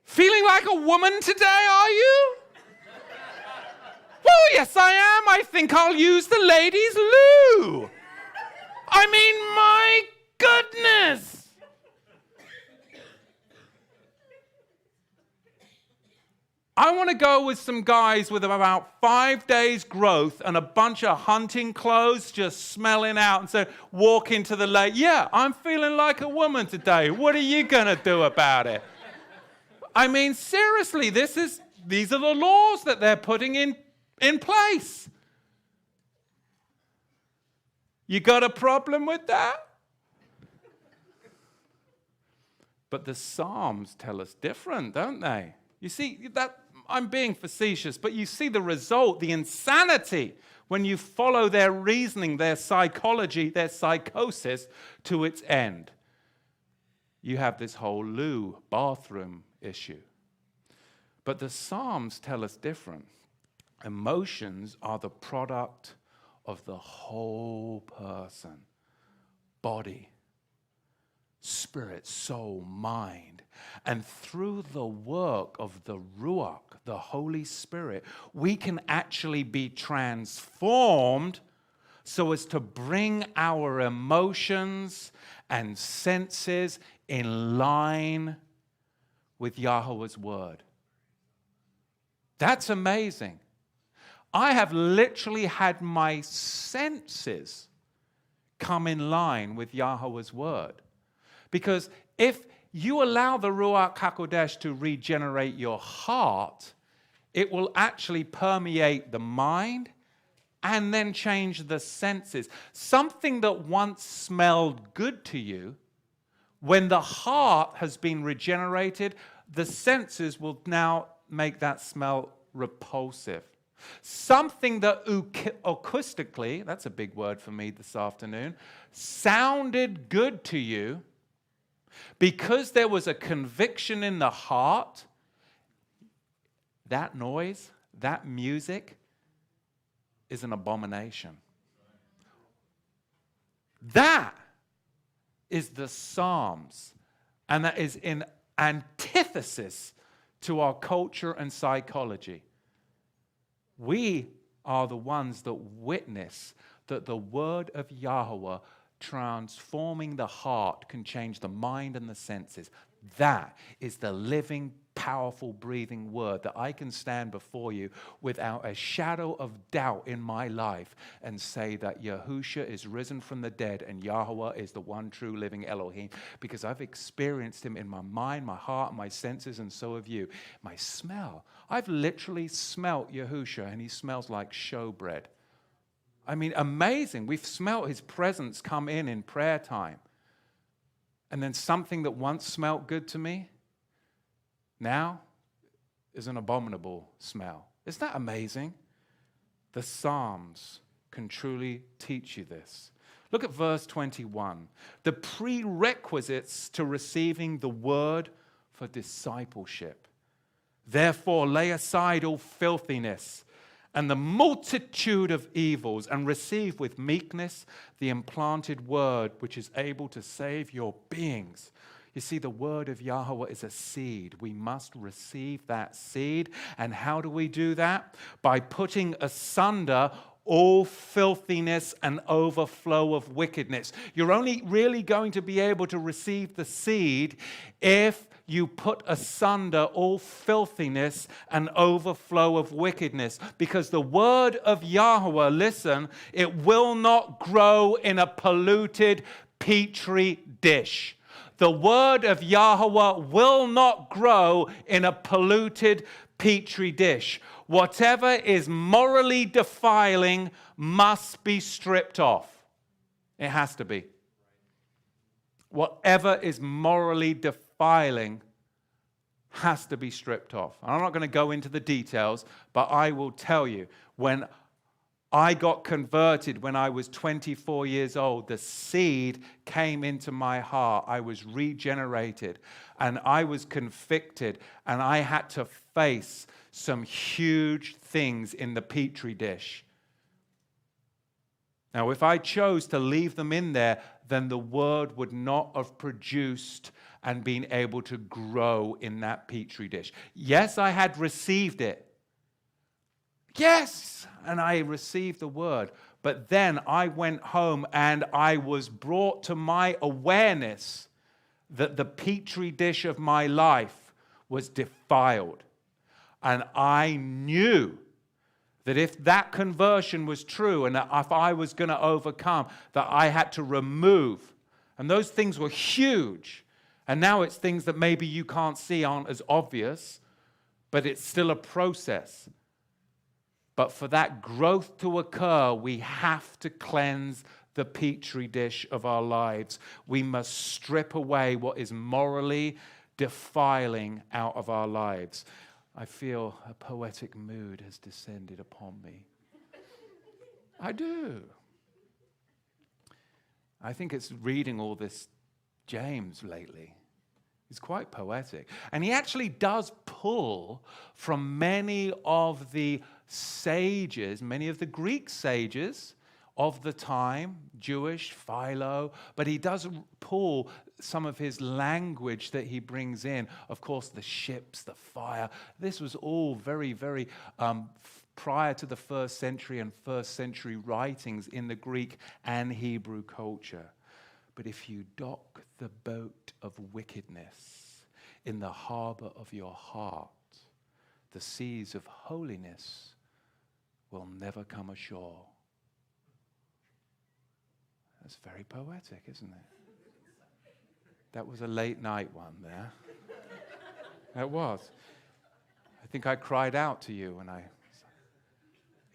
Feeling like a woman today, are you? Well, yes, I am. I think I'll use the ladies' loo. I mean, my goodness. I want to go with some guys with about 5 days growth and a bunch of hunting clothes just smelling out and say, walk into the lake. Yeah, I'm feeling like a woman today. What are you going to do about it? I mean, seriously, these are the laws that they're putting in place. You got a problem with that? But the Psalms tell us different, don't they? You see, that I'm being facetious, but you see the result, the insanity, when you follow their reasoning, their psychology, their psychosis to its end. You have this whole loo, bathroom issue. But the Psalms tell us different. Emotions are the product of the whole person, body, spirit, soul, mind. And through the work of the Ruach, the Holy Spirit, we can actually be transformed so as to bring our emotions and senses in line with Yahweh's word. That's amazing. I have literally had my senses come in line with Yahweh's word. Because if you allow the Ruach HaKodesh to regenerate your heart, it will actually permeate the mind and then change the senses. Something that once smelled good to you, when the heart has been regenerated, the senses will now make that smell repulsive. Something that acoustically, that's a big word for me this afternoon, sounded good to you, because there was a conviction in the heart, that noise, that music is an abomination. That is the Psalms, and that is in antithesis to our culture and psychology. We are the ones that witness that the word of Yahuwah transforming the heart can change the mind and the senses. That is the living, powerful, breathing word that I can stand before you without a shadow of doubt in my life and say that Yahusha is risen from the dead and Yahweh is the one true living Elohim, because I've experienced him in my mind, my heart, my senses, and so have you. My smell. I've literally smelt Yahusha, and he smells like showbread. I mean, amazing. We've smelt his presence come in prayer time. And then something that once smelt good to me now is an abominable smell. Isn't that amazing? The Psalms can truly teach you this. Look at verse 21. The prerequisites to receiving the word for discipleship. Therefore, lay aside all filthiness and the multitude of evils, and receive with meekness the implanted word which is able to save your beings. You see, the word of Yahweh is a seed. We must receive that seed. And how do we do that? By putting asunder all filthiness and overflow of wickedness. You're only really going to be able to receive the seed if you put asunder all filthiness and overflow of wickedness. Because the word of Yahweh, listen, it will not grow in a polluted petri dish. The word of Yahweh will not grow in a polluted petri dish. Whatever is morally defiling must be stripped off. It has to be. Whatever is morally defiling has to be stripped off. I'm not going to go into the details, but I will tell you, when I got converted when I was 24 years old, the seed came into my heart. I was regenerated and I was convicted, and I had to face some huge things in the petri dish. Now, if I chose to leave them in there, then the word would not have produced and been able to grow in that petri dish. Yes, I had received it. Yes, and I received the word. But then I went home and I was brought to my awareness that the petri dish of my life was defiled. And I knew that if that conversion was true and that if I was going to overcome, that I had to remove. And those things were huge. And now it's things that maybe you can't see, aren't as obvious, but it's still a process. But for that growth to occur, we have to cleanse the petri dish of our lives. We must strip away what is morally defiling out of our lives. I feel a poetic mood has descended upon me. I do. I think it's reading all this James lately. He's quite poetic. And he actually does pull from many of the sages, many of the Greek sages of the time, Jewish, Philo, but he does pull some of his language that he brings in. Of course, the ships, the fire. This was all very, very prior to the first century and first century writings in the Greek and Hebrew culture. But if you dock the boat of wickedness in the harbor of your heart, the seas of holiness will never come ashore. That's very poetic, isn't it? That was a late night one there. That was. I think I cried out to you when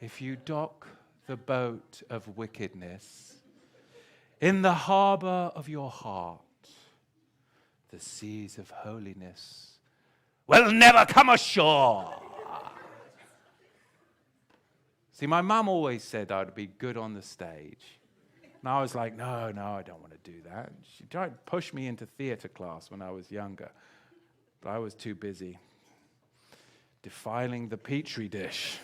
if you dock the boat of wickedness in the harbor of your heart, the seas of holiness will never come ashore. See, my mum always said I would be good on the stage. And I was like, no, I don't want to do that. She tried to push me into theater class when I was younger. But I was too busy defiling the petri dish.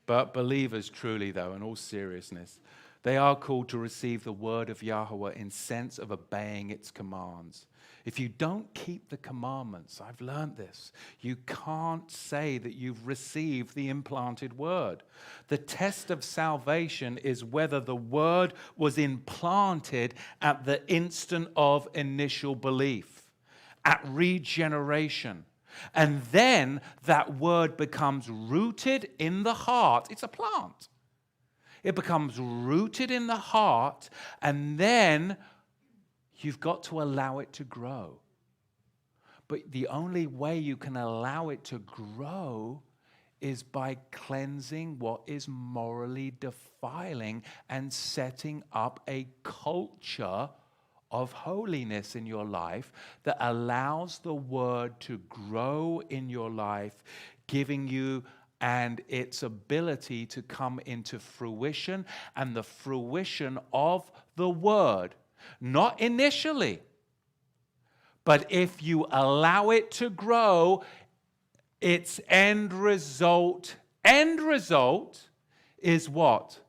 But believers truly, though, in all seriousness, They are called to receive the word of Yahuwah in sense of obeying its commands. If you don't keep the commandments, I've learned this, you can't say that you've received the implanted word. The test of salvation is whether the word was implanted at the instant of initial belief, at regeneration. And then that word becomes rooted in the heart. It's a plant. It becomes rooted in the heart, and then you've got to allow it to grow. But the only way you can allow it to grow is by cleansing what is morally defiling and setting up a culture of holiness in your life that allows the word to grow in your life, giving you and its ability to come into fruition, and the fruition of the word. Not initially, but if you allow it to grow, its end result is what?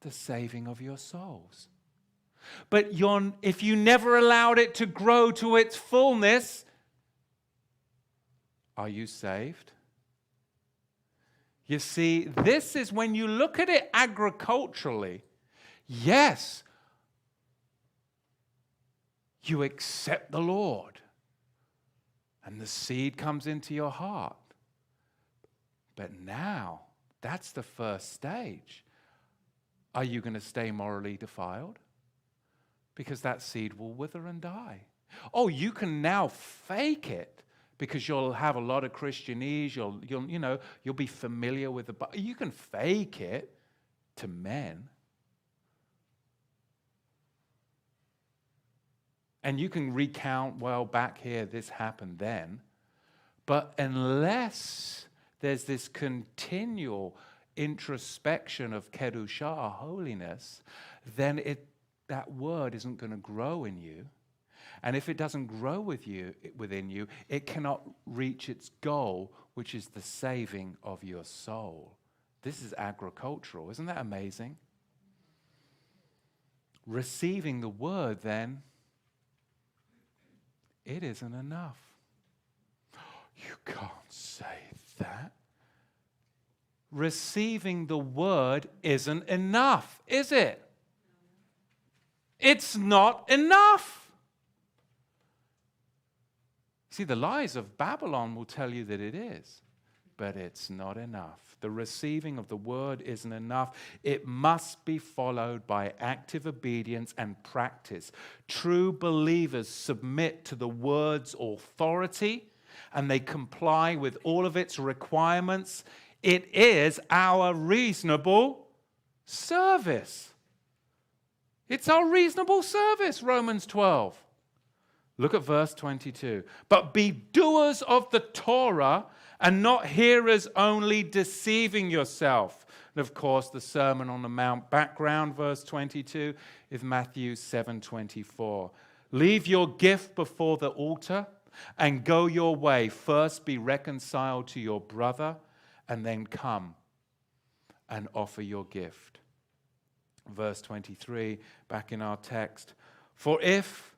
The saving of your souls. But if you never allowed it to grow to its fullness, are you saved? You see, this is when you look at it agriculturally. Yes, you accept the Lord, and the seed comes into your heart. But now, that's the first stage. Are you going to stay morally defiled? Because that seed will wither and die. Oh, you can now fake it because you'll have a lot of Christianese. You'll be familiar with the Bible. You can fake it to men. And you can recount, well, back here, this happened then. But unless there's this continual introspection of kedushah, holiness, then that word isn't going to grow in you. And if it doesn't grow within you, it cannot reach its goal, which is the saving of your soul. This is agricultural. Isn't that amazing? Receiving the word, then, it isn't enough. You can't say that. Receiving the word isn't enough, is it? It's not enough. See, the lies of Babylon will tell you that it is, but it's not enough. The receiving of the word isn't enough. It must be followed by active obedience and practice. True believers submit to the word's authority, and they comply with all of its requirements. It is our reasonable service. It's our reasonable service, Romans 12. Look at verse 22. But be doers of the Torah and not hearers only, deceiving yourself. And of course, the Sermon on the Mount background, verse 22, is Matthew 7:24. Leave your gift before the altar and go your way. First be reconciled to your brother, and then come and offer your gift. Verse 23, back in our text. For if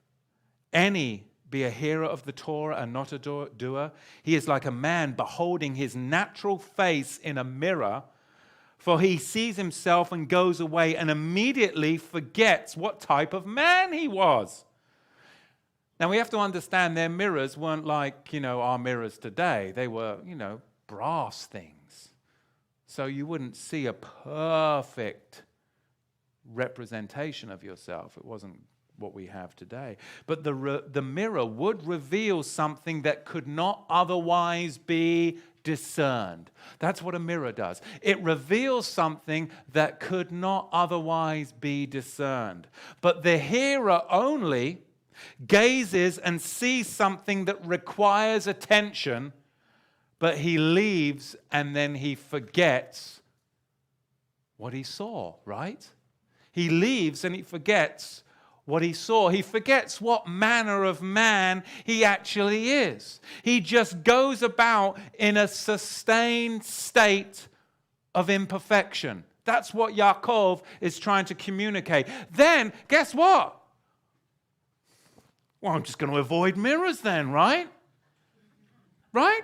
any be a hearer of the Torah and not a doer, he is like a man beholding his natural face in a mirror, for he sees himself and goes away and immediately forgets what type of man he was. Now we have to understand their mirrors weren't like, our mirrors today. They were, brass things. So you wouldn't see a perfect representation of yourself. It wasn't what we have today. But the mirror would reveal something that could not otherwise be discerned. That's what a mirror does. It reveals something that could not otherwise be discerned. But the hearer only gazes and sees something that requires attention, but he leaves and then he forgets what he saw, right? He leaves and he forgets what he saw. He forgets what manner of man he actually is. He just goes about in a sustained state of imperfection. That's what Yaakov is trying to communicate. Then, guess what? Well, I'm just going to avoid mirrors then, right? Right?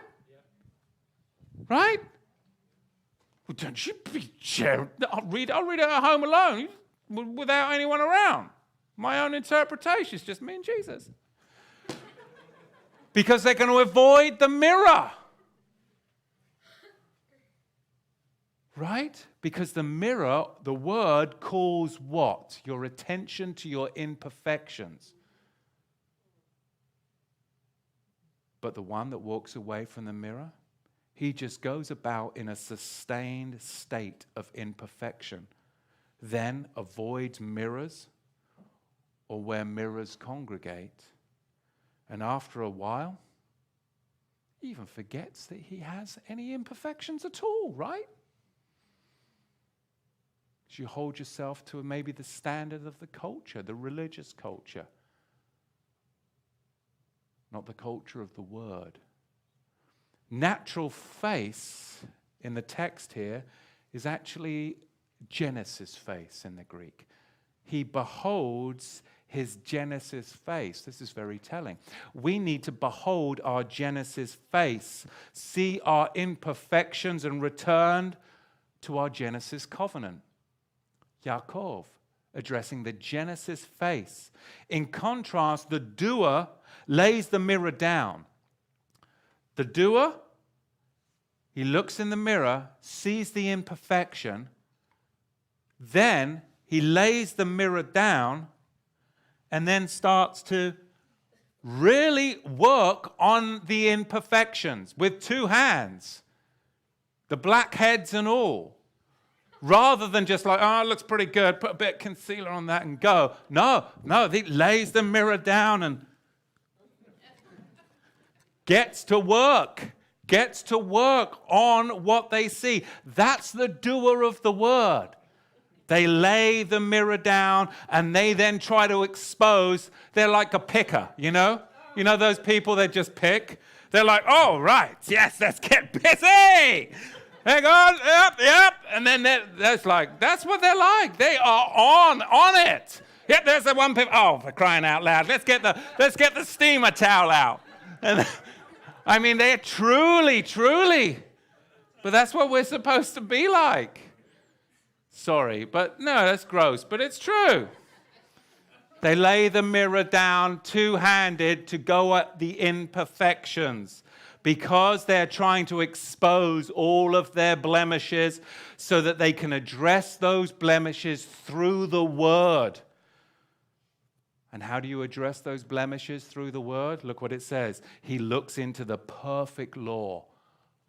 Right? Well, don't you be sharing. I'll read it at home alone without anyone around. My own interpretation is just me and Jesus. Because they're going to avoid the mirror. Right? Because the mirror, the word, calls what? Your attention to your imperfections. But the one that walks away from the mirror, he just goes about in a sustained state of imperfection, then avoids mirrors or where mirrors congregate. And after a while, he even forgets that he has any imperfections at all, right? Because you hold yourself to maybe the standard of the culture, the religious culture, not the culture of the word. Natural face in the text here is actually Genesis face in the Greek. He beholds his Genesis face. This is very telling. We need to behold our Genesis face, see our imperfections, and return to our Genesis covenant. Yaakov addressing the Genesis face. In contrast, the doer lays the mirror down. The doer, he looks in the mirror, sees the imperfection, then he lays the mirror down and then starts to really work on the imperfections with two hands, the blackheads and all. Rather than just like, oh, it looks pretty good, put a bit of concealer on that and go. No, he lays the mirror down and gets to work on what they see. That's the doer of the word. They lay the mirror down and they then try to expose. They're like a picker, you know? You know those people that just pick? They're like, oh, right, yes, let's get busy. Hang on, yep. And then that's what they're like. They are on it. Yep, there's the one people. Oh, for crying out loud. Let's get the steamer towel out. And I mean, they're truly. But that's what we're supposed to be like. Sorry, but no, that's gross, but it's true. They lay the mirror down two-handed to go at the imperfections because they're trying to expose all of their blemishes so that they can address those blemishes through the word. And how do you address those blemishes through the word? Look what it says. He looks into the perfect law,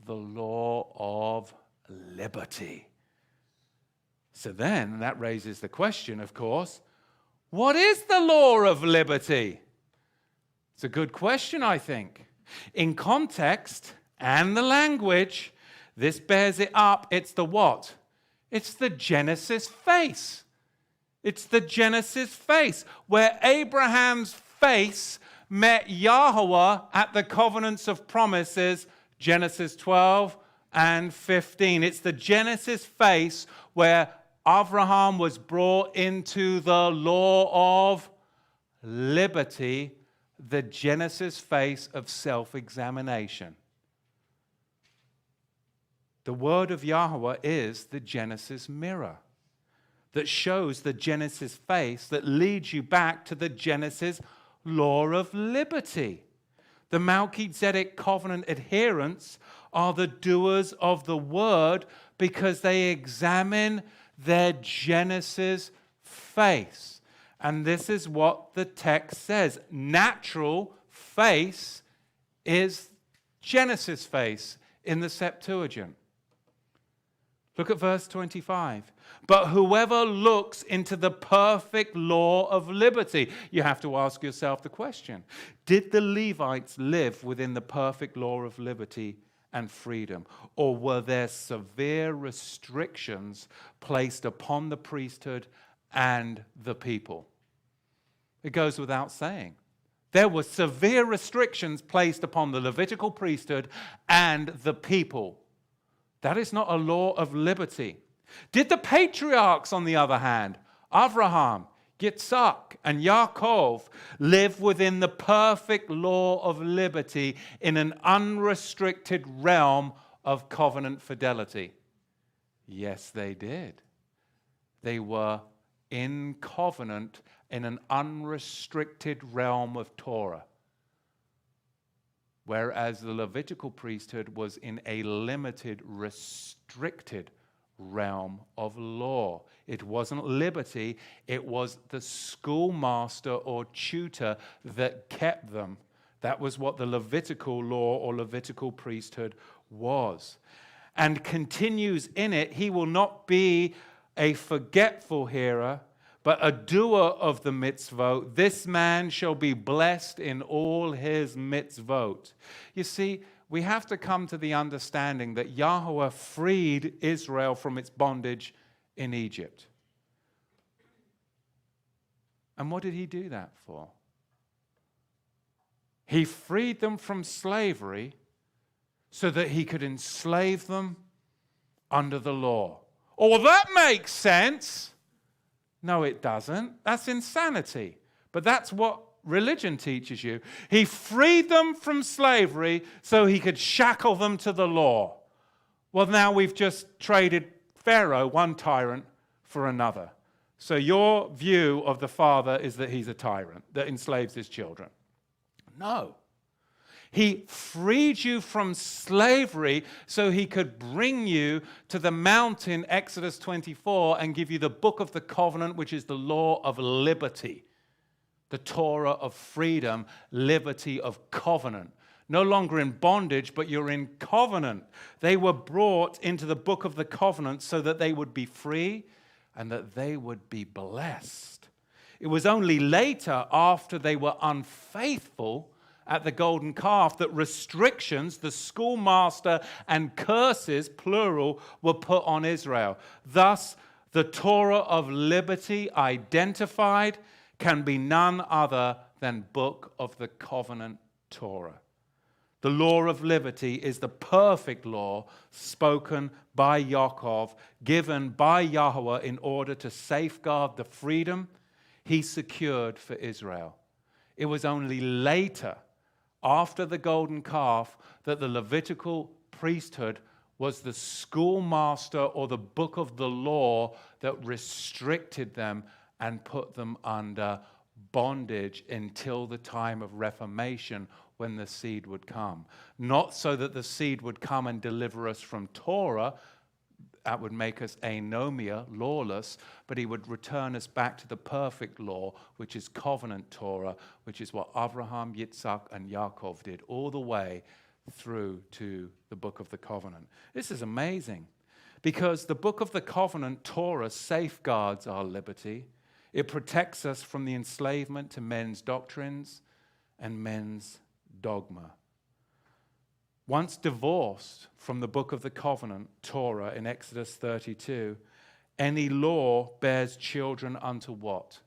the law of liberty. So then that raises the question, of course, what is the law of liberty? It's a good question, I think. In context and the language, this bears it up. It's the what? It's the Genesis face. It's the Genesis face, where Abraham's face met Yahuwah at the covenants of promises, Genesis 12 and 15. It's the Genesis face where Abraham was brought into the law of liberty, the Genesis face of self-examination. The word of Yahuwah is the Genesis mirror that shows the Genesis face that leads you back to the Genesis law of liberty. The Melchizedek covenant adherents are the doers of the word because they examine their Genesis face. And this is what the text says. Natural face is Genesis face in the Septuagint. Look at verse 25. But whoever looks into the perfect law of liberty. You have to ask yourself the question. Did the Levites live within the perfect law of liberty and freedom? Or were there severe restrictions placed upon the priesthood and the people? It goes without saying. There were severe restrictions placed upon the Levitical priesthood and the people. That is not a law of liberty. Did the patriarchs, on the other hand, Abraham, Yitzhak, and Yaakov, live within the perfect law of liberty in an unrestricted realm of covenant fidelity? Yes, they did. They were in covenant in an unrestricted realm of Torah, whereas the Levitical priesthood was in a limited, restricted realm of law. It wasn't liberty, it was the schoolmaster or tutor that kept them. That was what the Levitical law or Levitical priesthood was. And continues in it, he will not be a forgetful hearer, but a doer of the mitzvot. This man shall be blessed in all his mitzvot. You see, we have to come to the understanding that Yahweh freed Israel from its bondage in Egypt. And what did he do that for? He freed them from slavery so that he could enslave them under the law. Oh, well, that makes sense. No, it doesn't. That's insanity. But that's what religion teaches you. He freed them from slavery so he could shackle them to the law. Well, now we've just traded Pharaoh, one tyrant, for another. So your view of the father is that he's a tyrant that enslaves his children. No. He freed you from slavery so he could bring you to the mountain, Exodus 24, and give you the book of the covenant, which is the law of liberty, the Torah of freedom, liberty of covenant. No longer in bondage, but you're in covenant. They were brought into the book of the covenant so that they would be free and that they would be blessed. It was only later, after they were unfaithful at the golden calf, that restrictions, the schoolmaster and curses, plural, were put on Israel. Thus, the Torah of liberty identified can be none other than book of the covenant Torah. The law of liberty is the perfect law spoken by Yaakov, given by Yahweh in order to safeguard the freedom he secured for Israel. It was only later, after the golden calf, that the Levitical priesthood was the schoolmaster or the book of the law that restricted them and put them under bondage until the time of Reformation, when the seed would come. Not so that the seed would come and deliver us from Torah, that would make us anomia, lawless, but he would return us back to the perfect law, which is covenant Torah, which is what Abraham, Yitzhak, and Yaakov did all the way through to the book of the covenant. This is amazing, because the book of the covenant, Torah, safeguards our liberty. It protects us from the enslavement to men's doctrines and men's dogma. Once divorced from the book of the covenant, Torah, in Exodus 32, any law bears children unto what?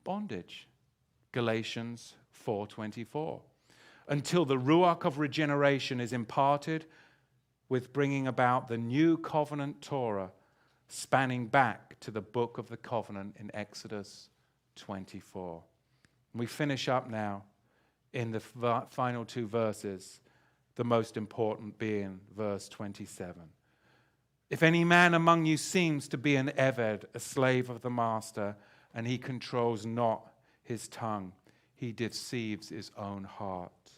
Bondage. Galatians 4:24. Until the ruach of regeneration is imparted with bringing about the new covenant Torah, spanning back to the book of the covenant in Exodus 24. We finish up now in the final two verses, the most important being verse 27. If any man among you seems to be an eved, a slave of the master, and he controls not his tongue, he deceives his own heart,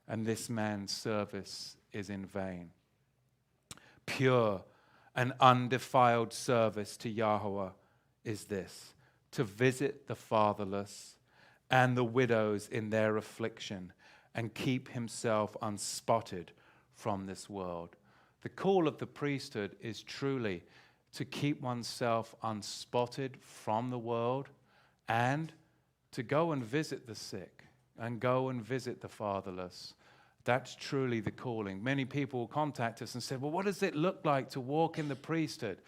and this man's service is in vain. Pure and undefiled service to Yahweh is this, to visit the fatherless and the widows in their affliction, and keep himself unspotted from this world. The call of the priesthood is truly to keep oneself unspotted from the world and to go and visit the sick and go and visit the fatherless. That's truly the calling. Many people will contact us and say, well, what does it look like to walk in the priesthood?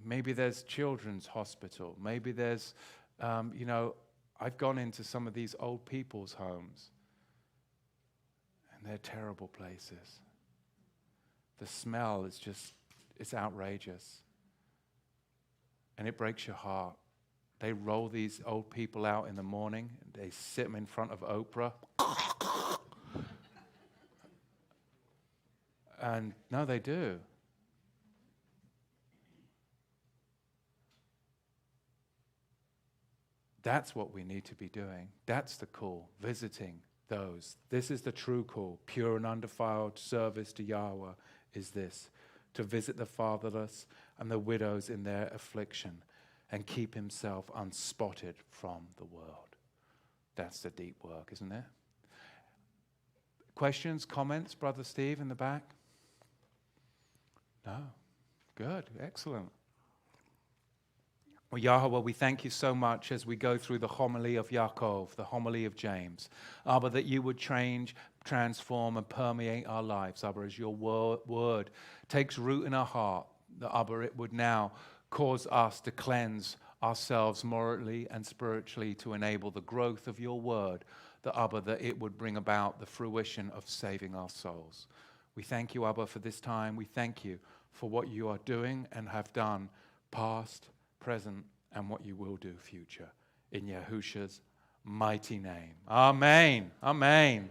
Maybe there's children's hospital. Maybe there's, I've gone into some of these old people's homes, and they're terrible places. The smell is just it's outrageous. And it breaks your heart. They roll these old people out in the morning. They sit them in front of Oprah. And no, they do. That's what we need to be doing. That's the call, visiting those. This is the true call. Pure and undefiled service to Yahweh is this, to visit the fatherless and the widows in their affliction and keep himself unspotted from the world. That's the deep work, isn't it? Questions, comments, Brother Steve in the back? No? Good, excellent. Well, Yahweh, we thank you so much as we go through the homily of Yaakov, the homily of James. Abba, that you would change, transform, and permeate our lives, Abba, as your word takes root in our heart, that, Abba, it would now cause us to cleanse ourselves morally and spiritually to enable the growth of your word, that, Abba, that it would bring about the fruition of saving our souls. We thank you, Abba, for this time. We thank you for what you are doing and have done, past, present, and what you will do future. In Yahusha's mighty name. Amen. Amen.